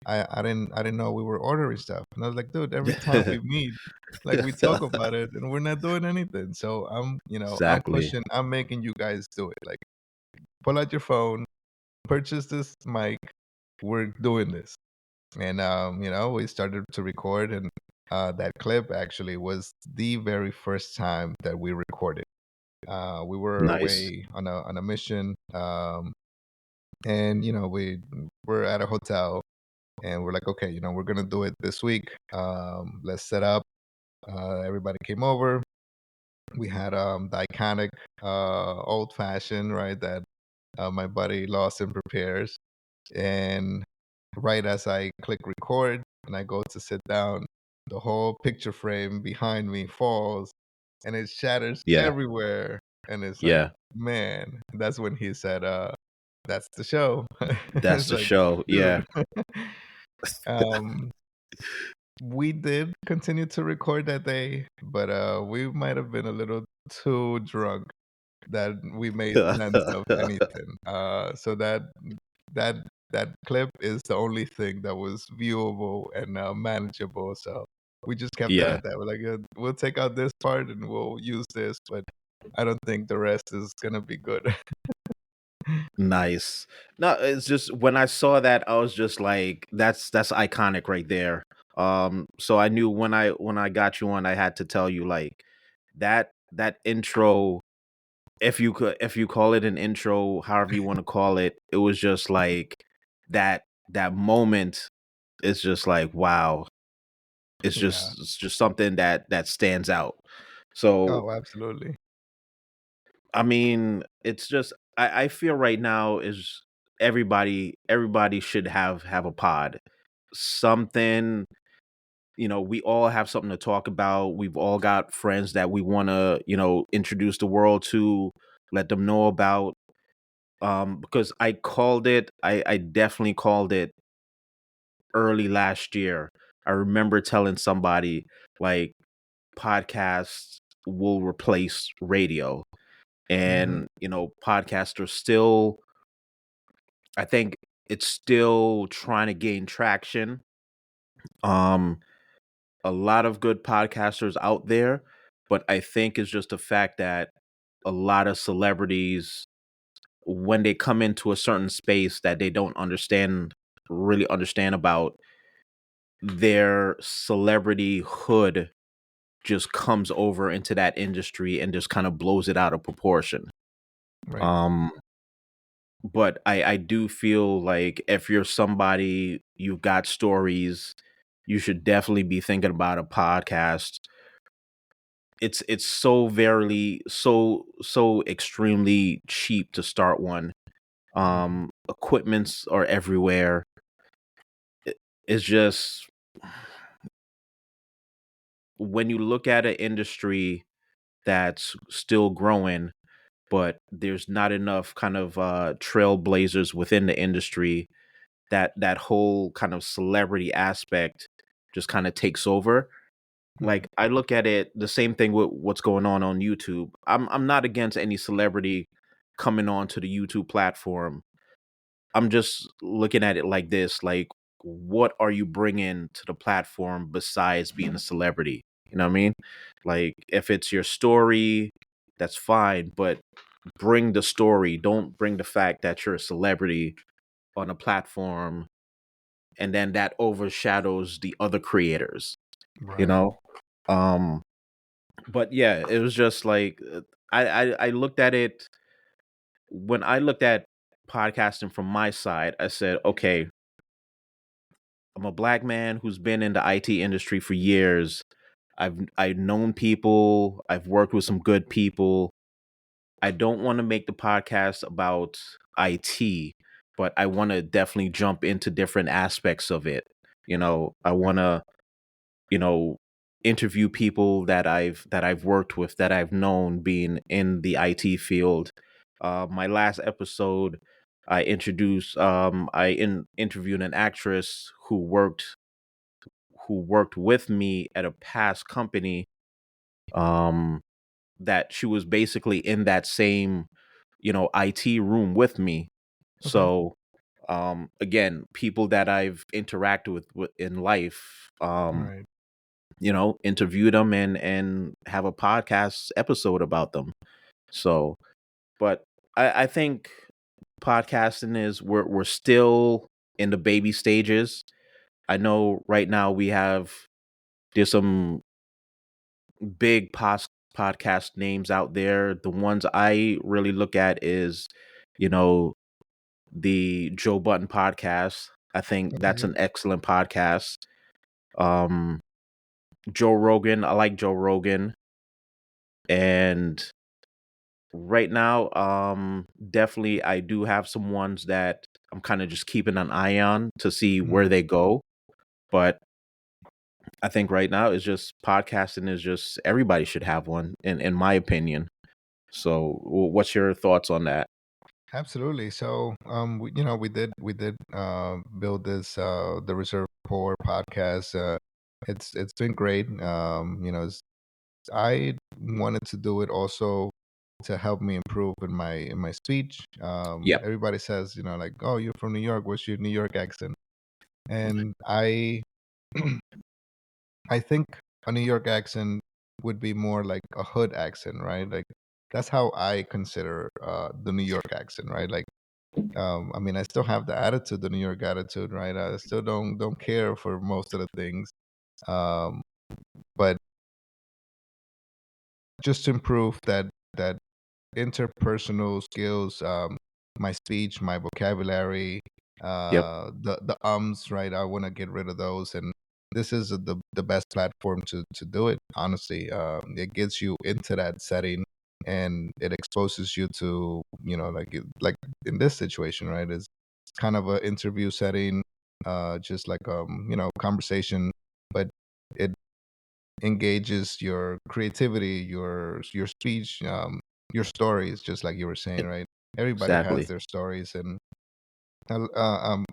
[SPEAKER 2] I didn't know we were ordering stuff. And I was like, dude, every time we meet, like we talk about it and we're not doing anything. So I'm
[SPEAKER 1] Exactly.
[SPEAKER 2] pushing, I'm making you guys do it. Like pull out your phone, purchase this mic, we're doing this. And we started to record, and that clip actually was the very first time that we recorded. We were
[SPEAKER 1] Nice.
[SPEAKER 2] away on a mission, and we were at a hotel, and we're like, okay, we're gonna do it this week. Let's set up. Everybody came over. We had the iconic old fashioned, right, that my buddy Lawson prepares. And right as I click record and I go to sit down, the whole picture frame behind me falls and it shatters
[SPEAKER 1] Yeah.
[SPEAKER 2] everywhere. And it's like,
[SPEAKER 1] Yeah.
[SPEAKER 2] man, that's when he said, that's the show.
[SPEAKER 1] That's
[SPEAKER 2] It's
[SPEAKER 1] the
[SPEAKER 2] like,
[SPEAKER 1] show. Yeah.
[SPEAKER 2] dude. um, we did continue to record that day, but we might have been a little too drunk that we made sense of anything. So that that clip is the only thing that was viewable and manageable. So we just kept it
[SPEAKER 1] Yeah.
[SPEAKER 2] at that. We're like, we'll take out this part and we'll use this, but I don't think the rest is gonna be good.
[SPEAKER 1] Nice. No, it's just when I saw that, I was just like, that's iconic right there. So I knew when I got you on, I had to tell you like that intro, if you call it an intro, however you want to call it, it was just like that moment is just like wow.
[SPEAKER 2] Yeah.
[SPEAKER 1] It's just something that stands out. So
[SPEAKER 2] Oh, absolutely.
[SPEAKER 1] I mean, it's just I feel right now is everybody should have a pod. Something, we all have something to talk about. We've all got friends that we want to, introduce the world to, let them know about. Because I definitely called it early last year. I remember telling somebody like podcasts will replace radio,
[SPEAKER 2] Hmm.
[SPEAKER 1] and podcasters still, I think it's still trying to gain traction. um a lot of good podcasters out there, but I think it's just the fact that a lot of celebrities, when they come into a certain space that they don't really understand about, their celebrity hood just comes over into that industry and just kind of blows it out of proportion.
[SPEAKER 2] Right.
[SPEAKER 1] um but I do feel like if you're somebody, you've got stories, you should definitely be thinking about a podcast. It's so very so extremely cheap to start one.
[SPEAKER 2] Hmm.
[SPEAKER 1] Equipments are everywhere. It, it's just when you look at an industry that's still growing, but there's not enough kind of trailblazers within the industry, that whole kind of celebrity aspect just kind of takes over.
[SPEAKER 2] Right.
[SPEAKER 1] Like I look at it the same thing with what's going on YouTube. I'm not against any celebrity coming on to the YouTube platform. I'm just looking at it like this, like what are you bringing to the platform besides being a celebrity? You know what I mean? Like if it's your story, that's fine, but bring the story. Don't bring the fact that you're a celebrity on a platform and then that overshadows the other creators, you
[SPEAKER 2] Right.
[SPEAKER 1] know? Um but yeah, it was just like I looked at it when I looked at podcasting from my side, I said, okay, I'm a black man who's been in the IT industry for years. I've known people, I've worked with some good people. I don't want to make the podcast about IT, but I want to definitely jump into different aspects of it. I want
[SPEAKER 2] Right.
[SPEAKER 1] to, you know, interview people that I've worked with, that I've known being in the IT field. My last episode, I interviewed an actress who worked with me at a past company. Um, that she was basically in that same, IT room with me.
[SPEAKER 2] Okay.
[SPEAKER 1] So, again, people that I've interacted with in life,
[SPEAKER 2] Right.
[SPEAKER 1] interview them and have a podcast episode about them. So, but I think podcasting is we're still in the baby stages. I know right now we have There's some big podcast names out there. The ones I really look at is, you know, the Joe Button podcast. I think that's
[SPEAKER 2] Okay.
[SPEAKER 1] an excellent podcast. Um, Joe Rogan, I like Joe Rogan, and right now, definitely I do have some ones that I'm kind of just keeping an eye on to see where
[SPEAKER 2] Mhm.
[SPEAKER 1] they go. But I think right now it's just podcasting is just everybody should have one, in my opinion. So, what's your thoughts on that?
[SPEAKER 2] Absolutely. So, we did build this the Reserve Poor podcast. It's been great. I wanted to do it also to help me improve in my speech.
[SPEAKER 1] Yep,
[SPEAKER 2] Everybody says, like, oh, you're from New York. What's your New York accent? And I I think a New York accent would be more like a hood accent, right? Like that's how I consider the New York accent, right? Like I mean, I still have the attitude, the New York attitude, right? I still don't care for most of the things, um, but just to improve that interpersonal skills, my speech, my vocabulary,
[SPEAKER 1] yep,
[SPEAKER 2] the ums, right? I want to get rid of those, and this is the best platform to do it. Honestly, it gets you into that setting, and it exposes you to like in this situation, right? It's kind of an interview setting, just like conversation, but it engages your creativity, your speech, your stories, just like you were saying, right? Everybody has
[SPEAKER 1] exactly,
[SPEAKER 2] their stories, and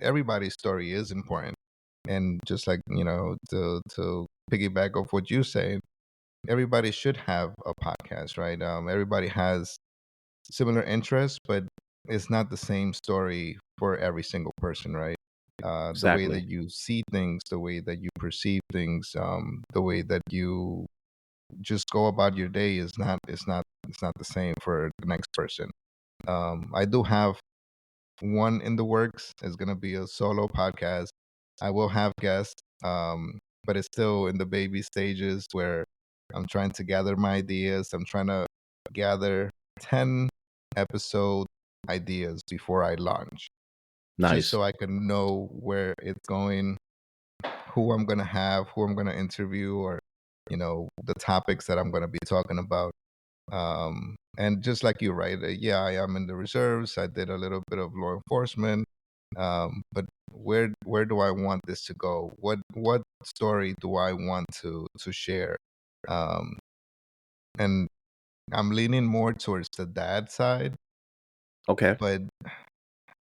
[SPEAKER 2] everybody's story is important. And just like to piggyback off what you say, everybody should have a podcast, right? Everybody has similar interests, but it's not the same story for every single person, right? The way
[SPEAKER 1] exactly,
[SPEAKER 2] that you see things, the way that you perceive things, the way that you just go about your day is not it's not the same for the next person. I do have one in the works. It's gonna be a solo podcast. I will have guests, but it's still in the baby stages where I'm trying to gather my ideas. I'm trying to gather 10 episode ideas before I launch, just
[SPEAKER 1] nice.
[SPEAKER 2] so I can know where it's going, who I'm gonna have, who I'm gonna interview, or the topics that I'm gonna be talking about. And just like you, right? Yeah, I am in the reserves. I did a little bit of law enforcement. But where do I want this to go? What story do I want to share? Um, and I'm leaning more towards the dad side,
[SPEAKER 1] Okay,
[SPEAKER 2] but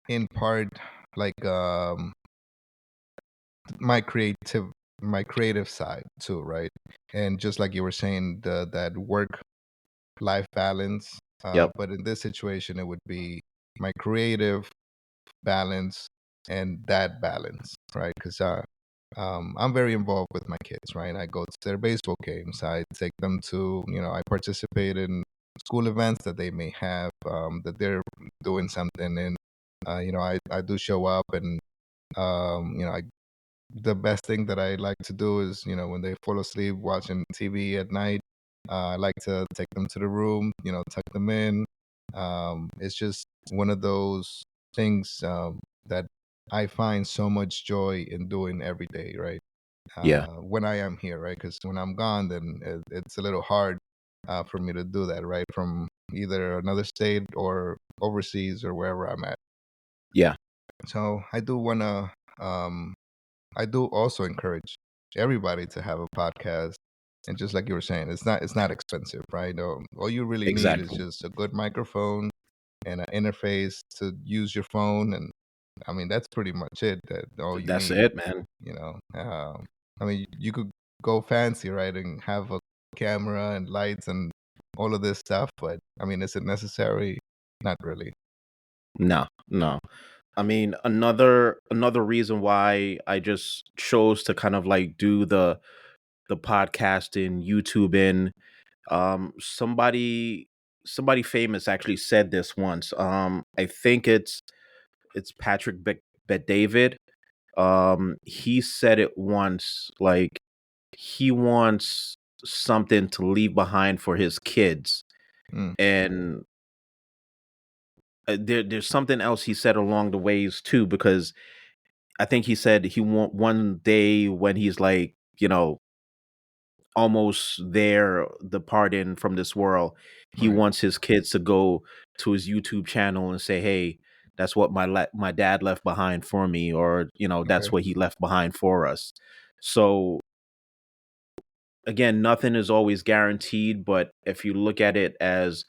[SPEAKER 2] in part, like my creative my creative side too, right? And just like you were saying, the that work life balance.
[SPEAKER 1] yep,
[SPEAKER 2] But in this situation, it would be my creative balance and that balance, right? Because I'm very involved with my kids, right? I go to their baseball games. I take them to, I participate in school events that they may have, that they're doing something. And, I do show up and, the best thing that I like to do is, when they fall asleep watching TV at night, I like to take them to the room, tuck them in. It's just one of those things that I find so much joy in doing every day, right?
[SPEAKER 1] yeah,
[SPEAKER 2] When I am here, right? Because when I'm gone, then it's a little hard for me to do that, right? From either another state or overseas or wherever I'm at.
[SPEAKER 1] yeah,
[SPEAKER 2] So um, I do also encourage everybody to have a podcast. And just like you were saying, it's not expensive, right? All you really need is
[SPEAKER 1] exactly.
[SPEAKER 2] just a good microphone and an interface to use your phone, and I mean that's pretty much it. That all you
[SPEAKER 1] That's
[SPEAKER 2] need,
[SPEAKER 1] it, man.
[SPEAKER 2] you know. I mean, you could go fancy, right, and have a camera and lights and all of this stuff, but I mean, is it necessary? Not really.
[SPEAKER 1] No, no. I mean, another reason why I just chose to kind of like do the podcasting, YouTube in somebody famous actually said this once. I think it's Patrick Bet David. He said it once, like he wants something to leave behind for his kids.
[SPEAKER 2] Mm,
[SPEAKER 1] And there's something else he said along the ways too, because I think he said he want one day when he's like, almost there, departing from this world, he
[SPEAKER 2] right.
[SPEAKER 1] wants his kids to go to his YouTube channel and say, "Hey, that's what my dad left behind for me," or
[SPEAKER 2] Okay.
[SPEAKER 1] that's what he left behind for us. So again, nothing is always guaranteed, but if you look at it as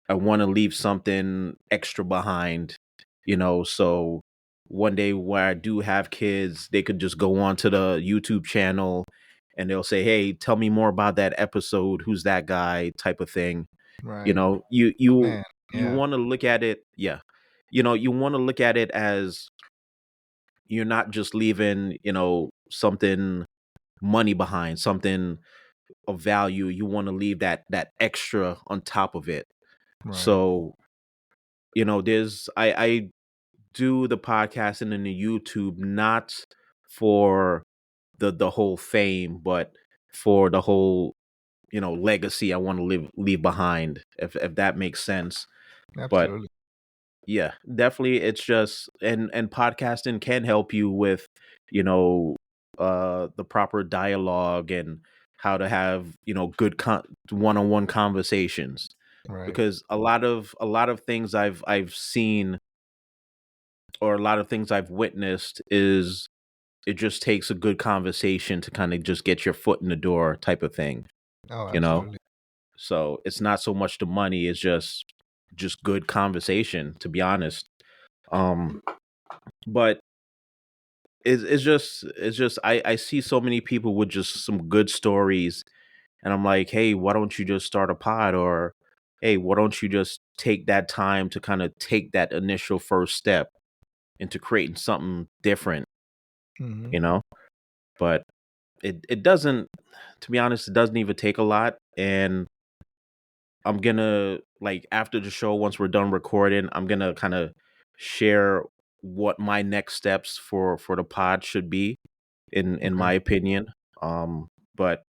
[SPEAKER 1] I want to leave something extra behind, so one day where I do have kids, they could just go on to the YouTube channel and they'll say, "Hey, tell me more about that episode. Who's that guy?" type of thing.
[SPEAKER 2] Right.
[SPEAKER 1] You
[SPEAKER 2] Man.
[SPEAKER 1] you
[SPEAKER 2] Yeah.
[SPEAKER 1] want to look at it, yeah. You want to look at it as you're not just leaving, something money behind, something of value. You want to leave that extra on top of it.
[SPEAKER 2] Right.
[SPEAKER 1] So there's I do the podcasting and the YouTube not for the whole fame, but for the whole legacy I want to leave behind, if that makes sense. But
[SPEAKER 2] Absolutely.
[SPEAKER 1] yeah, definitely, it's just and podcasting can help you with you know the proper dialogue and how to have good one-on-one conversations,
[SPEAKER 2] Right.
[SPEAKER 1] because a lot of things I've seen, or a lot of things I've witnessed, is it just takes a good conversation to kind of just get your foot in the door type of thing,
[SPEAKER 2] Oh,
[SPEAKER 1] you know?
[SPEAKER 2] absolutely.
[SPEAKER 1] So it's not so much the money, it's just good conversation, to be honest. Um, but it's just I see so many people with just some good stories, and I'm like, hey, why don't you just start a pod? Or hey, why don't you just take that time to kind of take that initial first step into creating something different,
[SPEAKER 2] Hmm.
[SPEAKER 1] you know? But it doesn't, to be honest, it doesn't even take a lot. And I'm gonna, like, after the show, once we're done recording, I'm gonna kind of share what my next steps for the pod should be, in
[SPEAKER 2] Okay.
[SPEAKER 1] my opinion. But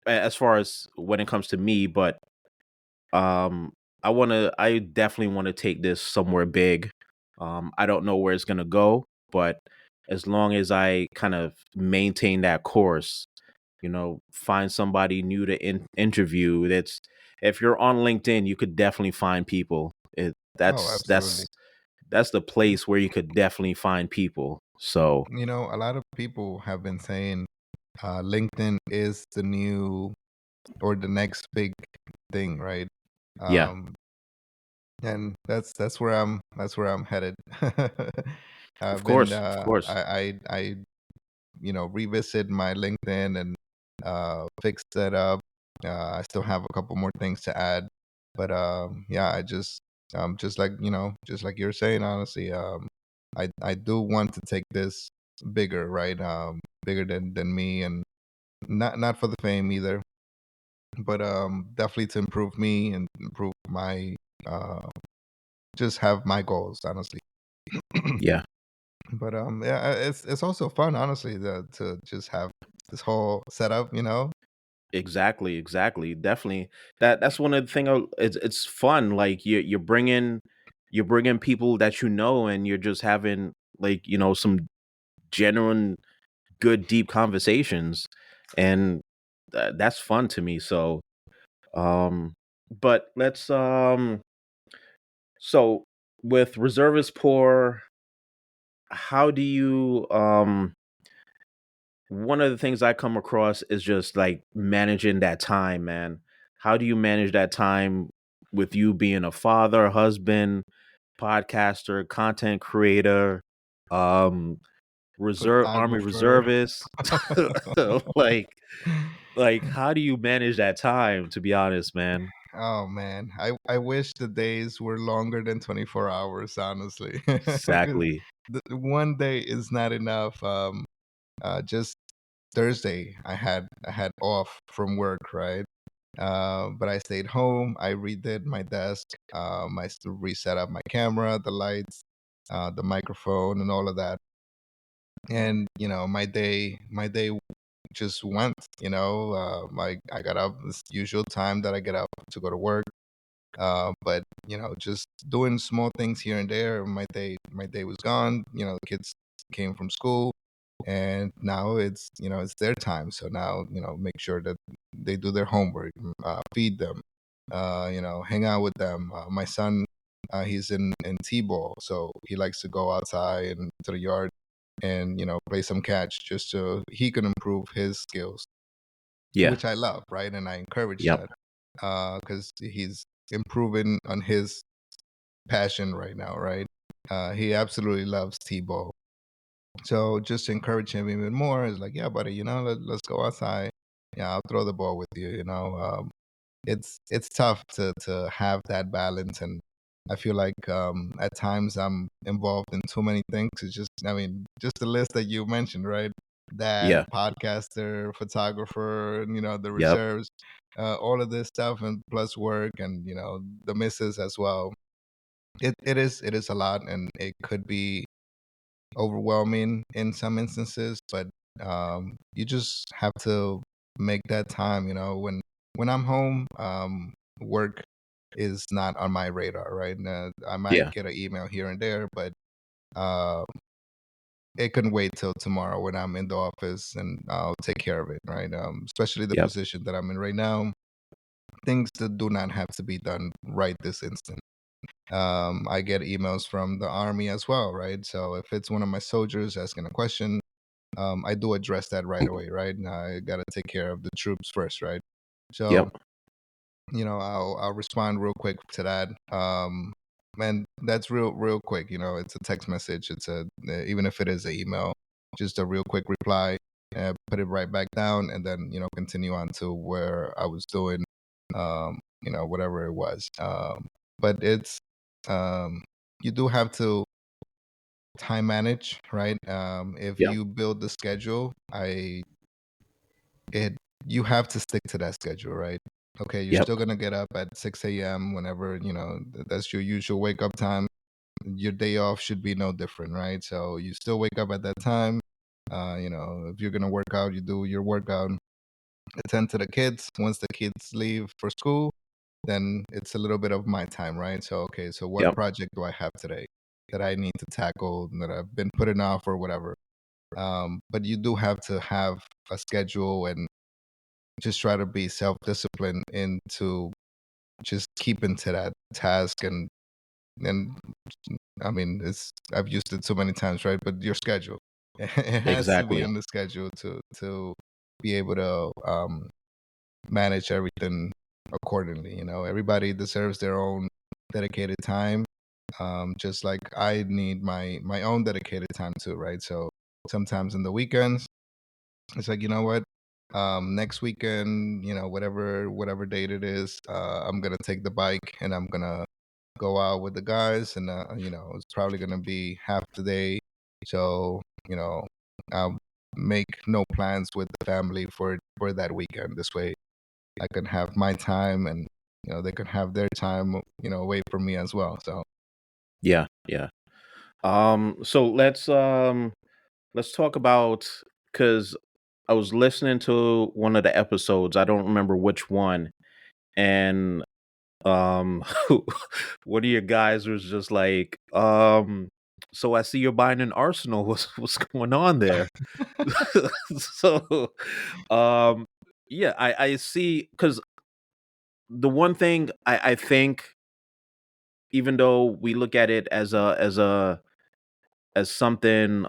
[SPEAKER 1] as far as when it comes to me, but um I definitely want to take this somewhere big. I don't know where it's gonna go, but as long as I kind of maintain that course, find somebody new to interview. That's If you're on LinkedIn, you could definitely find people.
[SPEAKER 2] Oh, absolutely.
[SPEAKER 1] That's the place where you could definitely find people. So
[SPEAKER 2] A lot of people have been saying LinkedIn is the new or the next big thing, right?
[SPEAKER 1] yeah,
[SPEAKER 2] Um, and that's where I'm headed.
[SPEAKER 1] of
[SPEAKER 2] I've been
[SPEAKER 1] course, of course.
[SPEAKER 2] revisit my LinkedIn and fix that up. I still have a couple more things to add, but yeah, I just like you're saying, honestly, I do want to take this bigger, right? Bigger than me, and not for the fame either, but definitely to improve me and improve my just have my goals, honestly.
[SPEAKER 1] Yeah.
[SPEAKER 2] But yeah, it's also fun, honestly, to just have this whole setup.
[SPEAKER 1] Exactly, exactly. Definitely. That's one of the thing. It's fun. Like you're bringing people that and you're just having, like, some genuine, good, deep conversations, and that's fun to me. So, um, but so with reservist poor, how do you one of the things I come across is just like managing that time, man. How do you manage that time with you being a father, husband, podcaster, content creator, um, reserve army
[SPEAKER 2] Photographer.
[SPEAKER 1] reservist? like like how do you manage that time, to be honest, man?
[SPEAKER 2] Oh man, I wish the days were longer than 24 hours, honestly, because
[SPEAKER 1] Exactly.
[SPEAKER 2] one day is not enough. Just Thursday, I had off from work, right? But I stayed home. I redid my desk. I still reset up my camera, the lights, the microphone, and all of that. And my day just went. I got up this usual time that I get up to go to work. But just doing small things here and there. My day was gone. The kids came from school, and now it's their time. So now make sure that they do their homework, feed them, hang out with them. My son, he's in t-ball, so he likes to go outside and to the yard and play some catch just so he can improve his skills,
[SPEAKER 1] Yeah.
[SPEAKER 2] which I love, right? And I encourage
[SPEAKER 1] Yep.
[SPEAKER 2] that because he's improving on his passion right now, right? He absolutely loves t-ball. So just to encourage him even more is like, yeah, buddy, let's go outside. Yeah, I'll throw the ball with you. It's tough to have that balance, and I feel like at times I'm involved in too many things. It's just, I mean, just the list that you mentioned, right? Dad,
[SPEAKER 1] Yeah.
[SPEAKER 2] podcaster, photographer, and the
[SPEAKER 1] Yep.
[SPEAKER 2] reserves, all of this stuff, and plus work, and the misses as well. It is a lot, and it could be overwhelming in some instances, but you just have to make that time. When I'm home, work is not on my radar, right? I might
[SPEAKER 1] Yeah.
[SPEAKER 2] get an email here and there, but uh, it can wait till tomorrow when I'm in the office, and I'll take care of it, right? Especially the
[SPEAKER 1] Yep.
[SPEAKER 2] position that I'm in right now, things that do not have to be done right this instant. I get emails from the army as well, right? So if it's one of my soldiers asking a question, I do address that right away, right? And I got to take care of the troops first, right? So,
[SPEAKER 1] Yep.
[SPEAKER 2] I'll respond real quick to that. And that's real quick. It's a text message. It's even if it is an email, just a real quick reply. Put it right back down, and then continue on to where I was doing, whatever it was. But it's you do have to time manage, right? If
[SPEAKER 1] Yep.
[SPEAKER 2] you build the schedule, it you have to stick to that schedule, right? Okay, you're
[SPEAKER 1] Yep.
[SPEAKER 2] still gonna get up at 6 a.m. whenever that's your usual wake up time. Your day off should be no different, right? So you still wake up at that time. If you're gonna work out, you do your workout. Attend to the kids. Once the kids leave for school, then it's a little bit of my time, right? So okay, so what
[SPEAKER 1] Yep.
[SPEAKER 2] project do I have today that I need to tackle that I've been putting off or whatever? But you do have to have a schedule and just try to be self-disciplined into just keeping to that task. And I mean, I've used it so many times, right? But your schedule, it has to be
[SPEAKER 1] Exactly.
[SPEAKER 2] on the schedule to be able to manage everything accordingly. Everybody deserves their own dedicated time, just like I need my own dedicated time too, right? So sometimes in the weekends, it's like, what? Next weekend, whatever date it is, I'm gonna take the bike and I'm gonna go out with the guys, and it's probably gonna be half the day. So you know, I'll make no plans with the family for that weekend. This way, I can have my time, and they can have their time, away from me as well. So
[SPEAKER 1] Yeah. Yeah. So let's talk about, because I was listening to one of the episodes. I don't remember which one, and um, one of your guys was just like, "So I see you're buying an Arsenal. What's going on there?" So, um, yeah, I see, because the one thing I think, even though we look at it as as something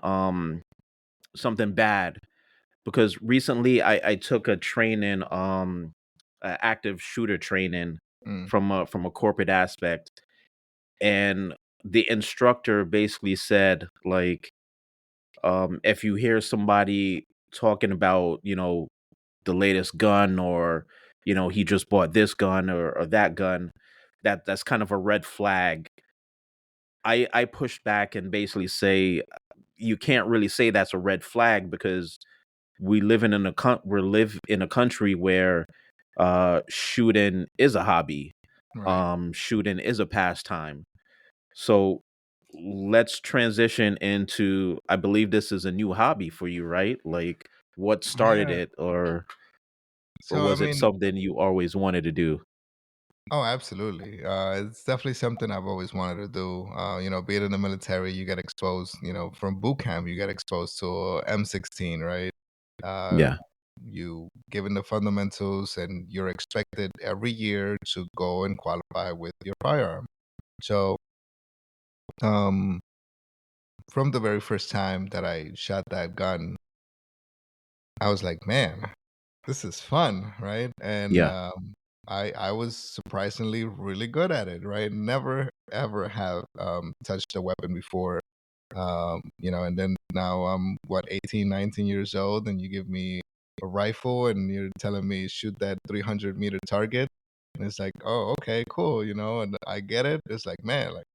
[SPEAKER 1] something bad, because recently I took a training, active shooter training
[SPEAKER 2] mm,
[SPEAKER 1] from a corporate aspect, and the instructor basically said, like, if you hear somebody talking about, the latest gun, or he just bought this gun, or that gun, that's kind of a red flag. I pushed back and basically say, you can't really say that's a red flag, because we live in a country where shooting is a hobby.
[SPEAKER 2] right.
[SPEAKER 1] Shooting is a pastime. So let's transition into, I believe this is a new hobby for you, right? Like, What started
[SPEAKER 2] Yeah.
[SPEAKER 1] it, or
[SPEAKER 2] So I
[SPEAKER 1] was it
[SPEAKER 2] mean,
[SPEAKER 1] something you always wanted to do?
[SPEAKER 2] oh, absolutely. It's definitely something I've always wanted to do. Being in the military, you get exposed. From boot camp, you get exposed to M16, right? Uh,
[SPEAKER 1] Yeah,
[SPEAKER 2] you given the fundamentals, and you're expected every year to go and qualify with your firearm. So, um, from the very first time that I shot that gun, I was like, man, this is fun, right? And
[SPEAKER 1] yeah,
[SPEAKER 2] I was surprisingly really good at it, right? Never ever have touched a weapon before. And then now I'm what 18, 19 years old, and you give me a rifle and you're telling me shoot that 300-meter target, and it's like, oh, okay, cool, and I get it. It's like, man, like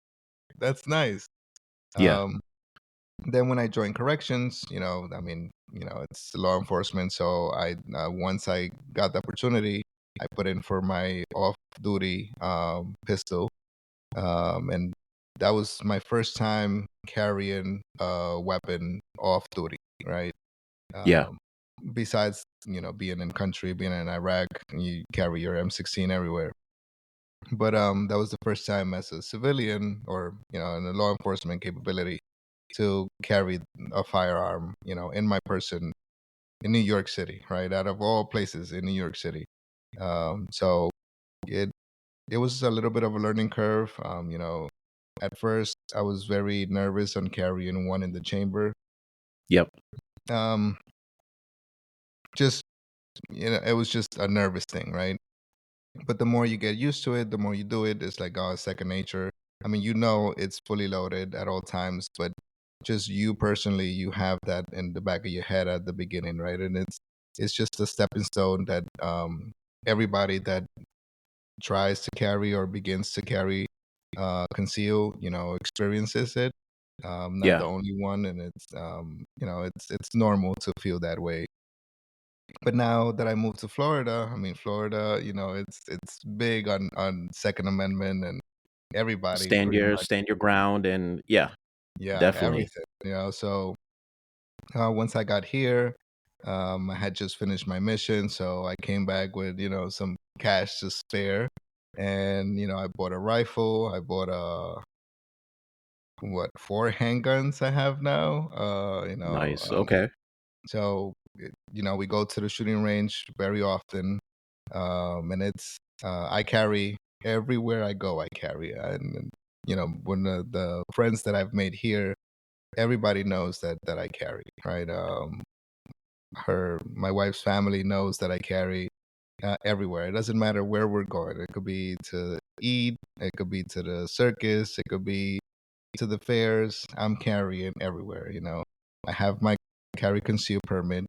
[SPEAKER 2] that's nice.
[SPEAKER 1] yeah,
[SPEAKER 2] Um, then when I joined corrections, I mean, it's law enforcement. So once I got the opportunity, I put in for my off-duty pistol, and that was my first time carrying a weapon off duty, right?
[SPEAKER 1] yeah,
[SPEAKER 2] Um, Besides, being in country, being in Iraq, you carry your M16 everywhere. But that was the first time as a civilian, or in a law enforcement capability, to carry a firearm, in my person in New York City, right? Out of all places in New York City. So it it was a little bit of a learning curve. At first I was very nervous on carrying one in the chamber.
[SPEAKER 1] yep,
[SPEAKER 2] Um, just it was just a nervous thing, right? But the more you get used to it, the more you do it, it's like, oh, it's second nature. I mean, it's fully loaded at all times, but just you personally, you have that in the back of your head at the beginning, right? And it's just a stepping stone that everybody that tries to carry or begins to carry conceal, experiences it. Not the
[SPEAKER 1] yeah.
[SPEAKER 2] only one, and it's normal to feel that way. But now that I moved to Florida, I mean, Florida, it's big on Second Amendment, and everybody pretty much,
[SPEAKER 1] Stand your ground, and yeah,
[SPEAKER 2] yeah,
[SPEAKER 1] definitely.
[SPEAKER 2] everything. So once I got here, I had just finished my mission, so I came back with some cash to spare, and I bought a rifle. I bought a what, four handguns I have now.
[SPEAKER 1] Nice. Okay.
[SPEAKER 2] We go to the shooting range very often, and I carry everywhere I go. I carry, and when the friends that I've made here, everybody knows that I carry, right? My wife's family knows that I carry everywhere. It doesn't matter where we're going. It could be to eat, it could be to the circus, it could be to the fairs. I'm carrying everywhere. I have my carry conceal permit,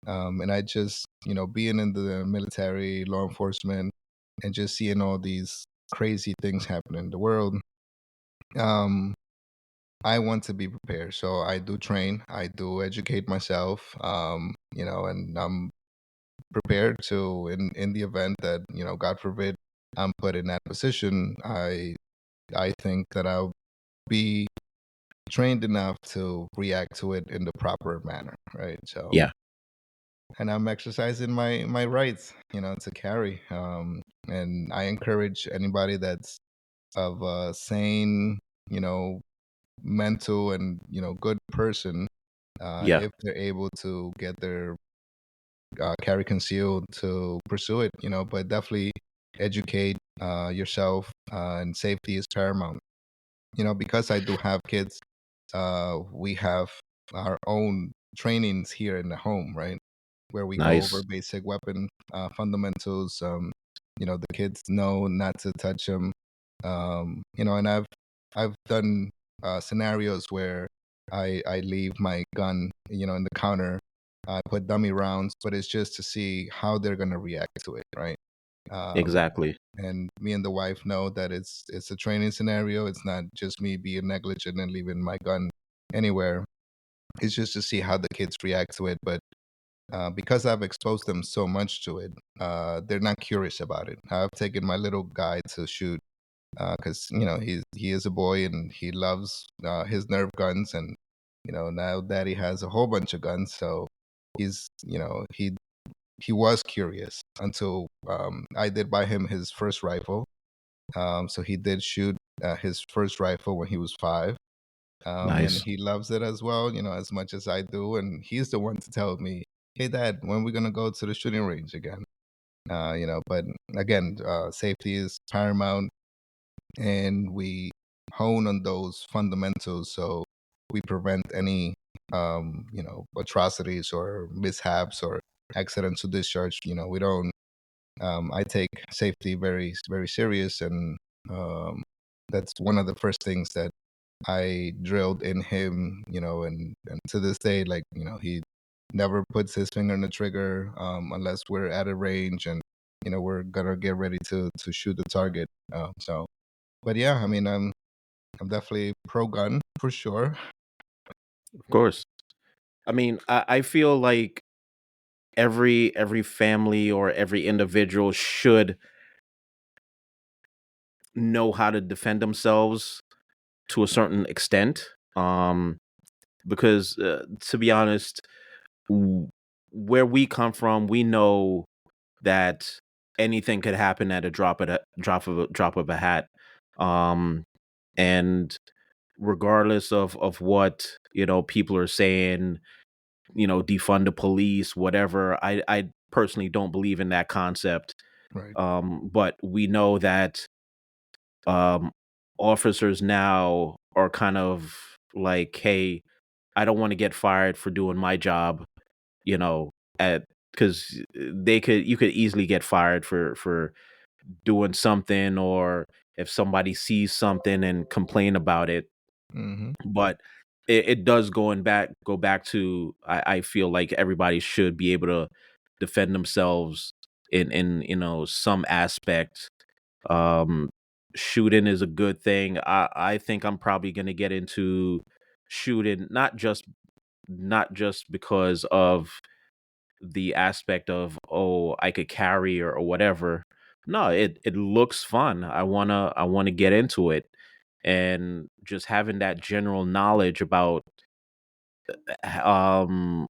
[SPEAKER 2] and I just being in the military, law enforcement, and just seeing all these crazy things happen in the world. Um, I want to be prepared, so I do train. I do educate myself. And I'm prepared to, in the event that God forbid, I'm put in that position. I think that I'll be trained enough to react to it in the proper manner, right? So,
[SPEAKER 1] Yeah.
[SPEAKER 2] and I'm exercising my rights, to carry. And I encourage anybody that's of a sane, you know, mental and good person,
[SPEAKER 1] Yeah.
[SPEAKER 2] if they're able to get their carry concealed, to pursue it. But definitely educate yourself, and safety is paramount. Because I do have kids, we have our own trainings here in the home, right? Where we go over
[SPEAKER 1] Nice.
[SPEAKER 2] basic weapon fundamentals. The kids know not to touch them. And I've done scenarios where I leave my gun, in the counter. I put dummy rounds, but it's just to see how they're gonna react to it, right? Um,
[SPEAKER 1] Exactly.
[SPEAKER 2] and me and the wife know that it's a training scenario. It's not just me being negligent and leaving my gun anywhere. It's just to see how the kids react to it. But because I've exposed them so much to it, they're not curious about it. I've taken my little guy to shoot because he is a boy and he loves his Nerf guns, and now Daddy has a whole bunch of guns, so he's he was curious until I did buy him his first rifle. So he did shoot his first rifle when he was 5. And
[SPEAKER 1] Nice.
[SPEAKER 2] he loves it as well, as much as I do. And he's the one to tell me, "Hey, Dad, when are we gonna go to the shooting range again?" But again, safety is paramount, and we hone on those fundamentals so we prevent any, atrocities or mishaps or accidental discharge. We don't. I take safety very, very serious, and um, that's one of the first things that I drilled in him, and to this day, like, he never puts his finger on the trigger unless we're at a range and, we're gonna get ready to shoot the target. But yeah, I mean, I'm definitely pro gun for sure.
[SPEAKER 1] Of course. I mean, I feel like every family or every individual should know how to defend themselves to a certain extent. Because to be honest, w- where we come from, we know that anything could happen at a drop of a hat. Um, and regardless of what people are saying, defund the police, whatever. I personally don't believe in that concept.
[SPEAKER 2] Right.
[SPEAKER 1] But we know that um, officers now are kind of like, hey, I don't want to get fired for doing my job, you know, at because you could easily get fired for doing something, or if somebody sees something and complain about it.
[SPEAKER 2] Hmm.
[SPEAKER 1] But it does go back to, I feel like everybody should be able to defend themselves in some aspect. um Shooting is a good thing. I think I'm probably going to get into shooting, not just because of the aspect of, oh, I could carry or whatever. No, it looks fun. I want to get into it, and just having that general knowledge about um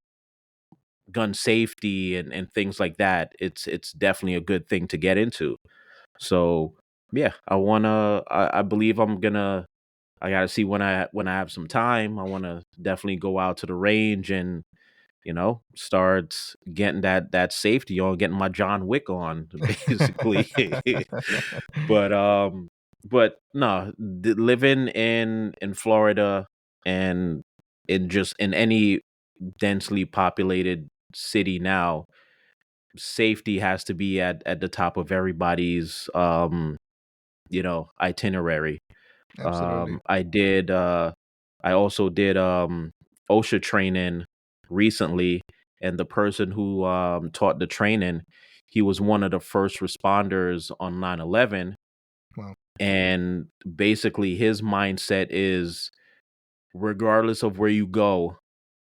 [SPEAKER 1] gun safety and things like that, it's definitely a good thing to get into. So yeah, I believe I gotta see when I have some time. I want to definitely go out to the range and start getting that safety on, getting my John Wick on, basically. but no, living in Florida and in any densely populated city now, safety has to be at the top of everybody's itinerary.
[SPEAKER 2] Absolutely.
[SPEAKER 1] I also did OSHA training recently, and the person who taught the training, he was one of the first responders on 9/11.
[SPEAKER 2] Well,
[SPEAKER 1] And basically his mindset is, regardless of where you go,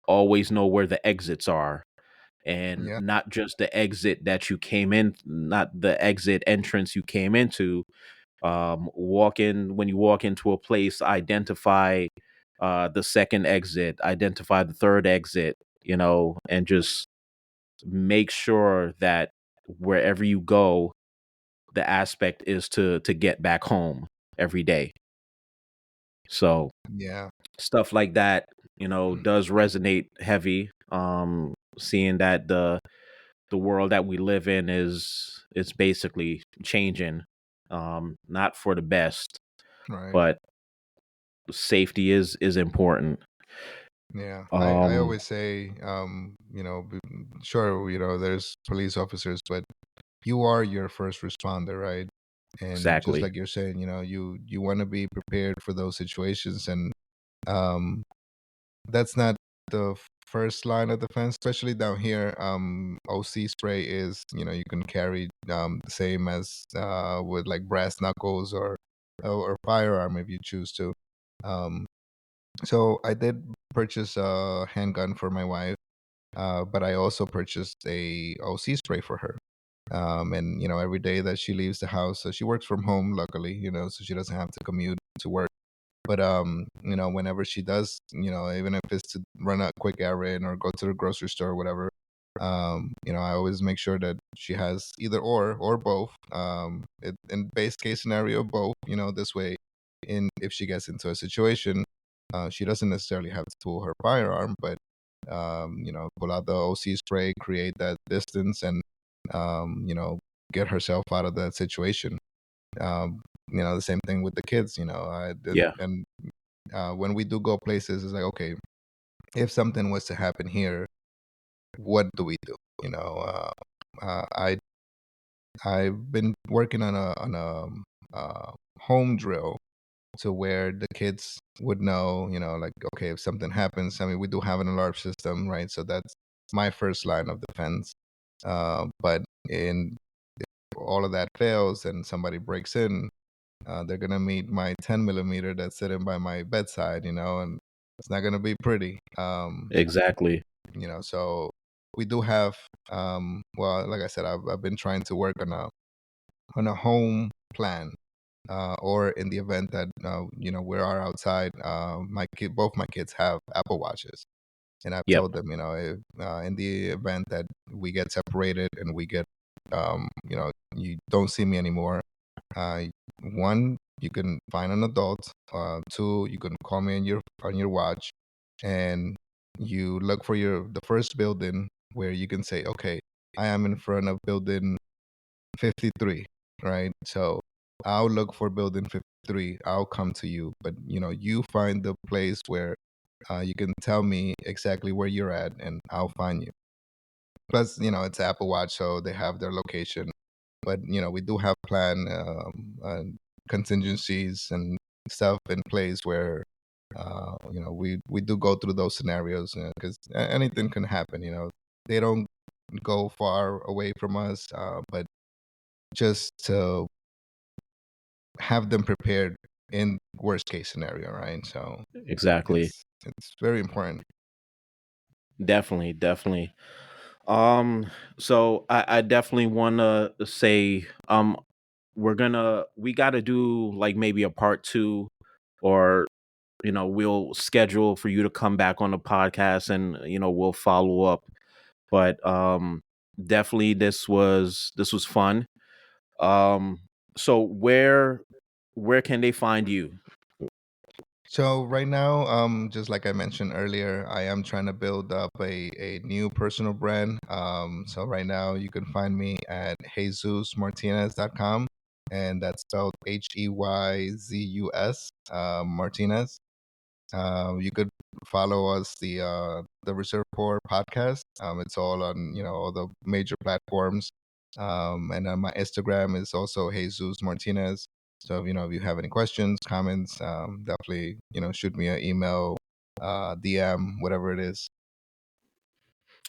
[SPEAKER 1] always know where the exits are, and
[SPEAKER 2] yeah.
[SPEAKER 1] not just the exit that you came in, not the exit entrance you came into. Walk in When you walk into a place, identify the second exit, identify the third exit, and just make sure that wherever you go, the aspect is to get back home every day. So
[SPEAKER 2] Yeah.
[SPEAKER 1] stuff like that, does resonate heavy. Seeing that the world that we live in is it's basically changing, not for the best,
[SPEAKER 2] Right.
[SPEAKER 1] but safety is important.
[SPEAKER 2] Yeah, I
[SPEAKER 1] Um,
[SPEAKER 2] always say, sure, there's police officers, but you are your first responder, right? And just
[SPEAKER 1] exactly.
[SPEAKER 2] like you're saying, you want to be prepared for those situations, and um, that's not the first line of defense, especially down here. OC spray is, you can carry the same as with like brass knuckles or firearm if you choose to. Um, so I did purchase a handgun for my wife, but I also purchased a OC spray for her. And every day that she leaves the house, so she works from home, luckily, so she doesn't have to commute to work. But whenever she does, even if it's to run a quick errand or go to the grocery store or whatever, I always make sure that she has either or both. In base case scenario, both. This way, in if she gets into a situation, she doesn't necessarily have to pull her firearm, but pull out the OC spray, create that distance, and get herself out of that situation. The same thing with the kids.
[SPEAKER 1] Yeah,
[SPEAKER 2] And when we do go places, it's like, okay, if something was to happen here, what do we do? You know, I've been working on a home drill to where the kids would know, like, okay, if something happens, I mean, we do have an alarm system, right? So that's my first line of defense. But in all of that fails and somebody breaks in, they're gonna meet my 10 millimeter that's sitting by my bedside, and it's not gonna be pretty.
[SPEAKER 1] exactly.
[SPEAKER 2] So we do have, well, like I said, I've been trying to work on a home plan, or in the event that we are outside. Both my kids have Apple Watches, and I've
[SPEAKER 1] Yep,
[SPEAKER 2] told them, if, in the event that we get separated and we get, you don't see me anymore. Uh, One, you can find an adult. Two, you can call me on your watch, and you look for the first building where you can say, okay, I am in front of building 53, right? So I'll look for building 53. I'll come to you, but you find the place where you can tell me exactly where you're at, and I'll find you. Plus, it's Apple Watch, so they have their location. But we do have plan contingencies and stuff in place where we do go through those scenarios, because anything can happen. They don't go far away from us, but just to have them prepared in worst case scenario, right? So
[SPEAKER 1] exactly.
[SPEAKER 2] it's very important.
[SPEAKER 1] Definitely, definitely. So I definitely want to say, we got to do like maybe a part two, or we'll schedule for you to come back on the podcast, and we'll follow up. But definitely this was fun. Um, so where can they find you?
[SPEAKER 2] So right now, just like I mentioned earlier, I am trying to build up a new personal brand. So right now you can find me at JesusMartinez.com, and that's spelled Heyzus, Martinez. You could follow us, the Reserve Corps podcast. It's all on all the major platforms. And my Instagram is also Jesus Martinez. So if you have any questions, comments, definitely shoot me an email, DM, whatever it is.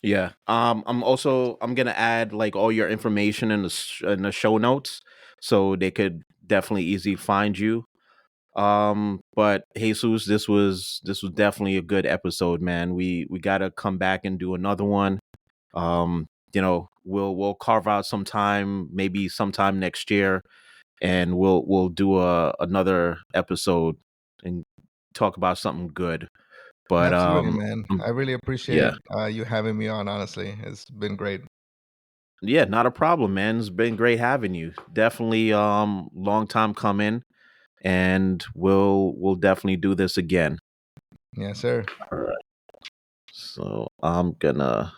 [SPEAKER 1] Yeah. I'm gonna add like all your information in in the show notes, so they could definitely easily find you. But Jesus, this was definitely a good episode, man. We gotta come back and do another one. We'll carve out some time, maybe sometime next year, and we'll do another episode and talk about something good. But
[SPEAKER 2] Absolutely, man.
[SPEAKER 1] um,
[SPEAKER 2] I really appreciate
[SPEAKER 1] yeah,
[SPEAKER 2] you having me on. Honestly, it's been great.
[SPEAKER 1] yeah, not a problem, man. It's been great having you. Definitely, long time coming, and we'll definitely do this again.
[SPEAKER 2] Yes, sir.
[SPEAKER 1] All right. So I'm gonna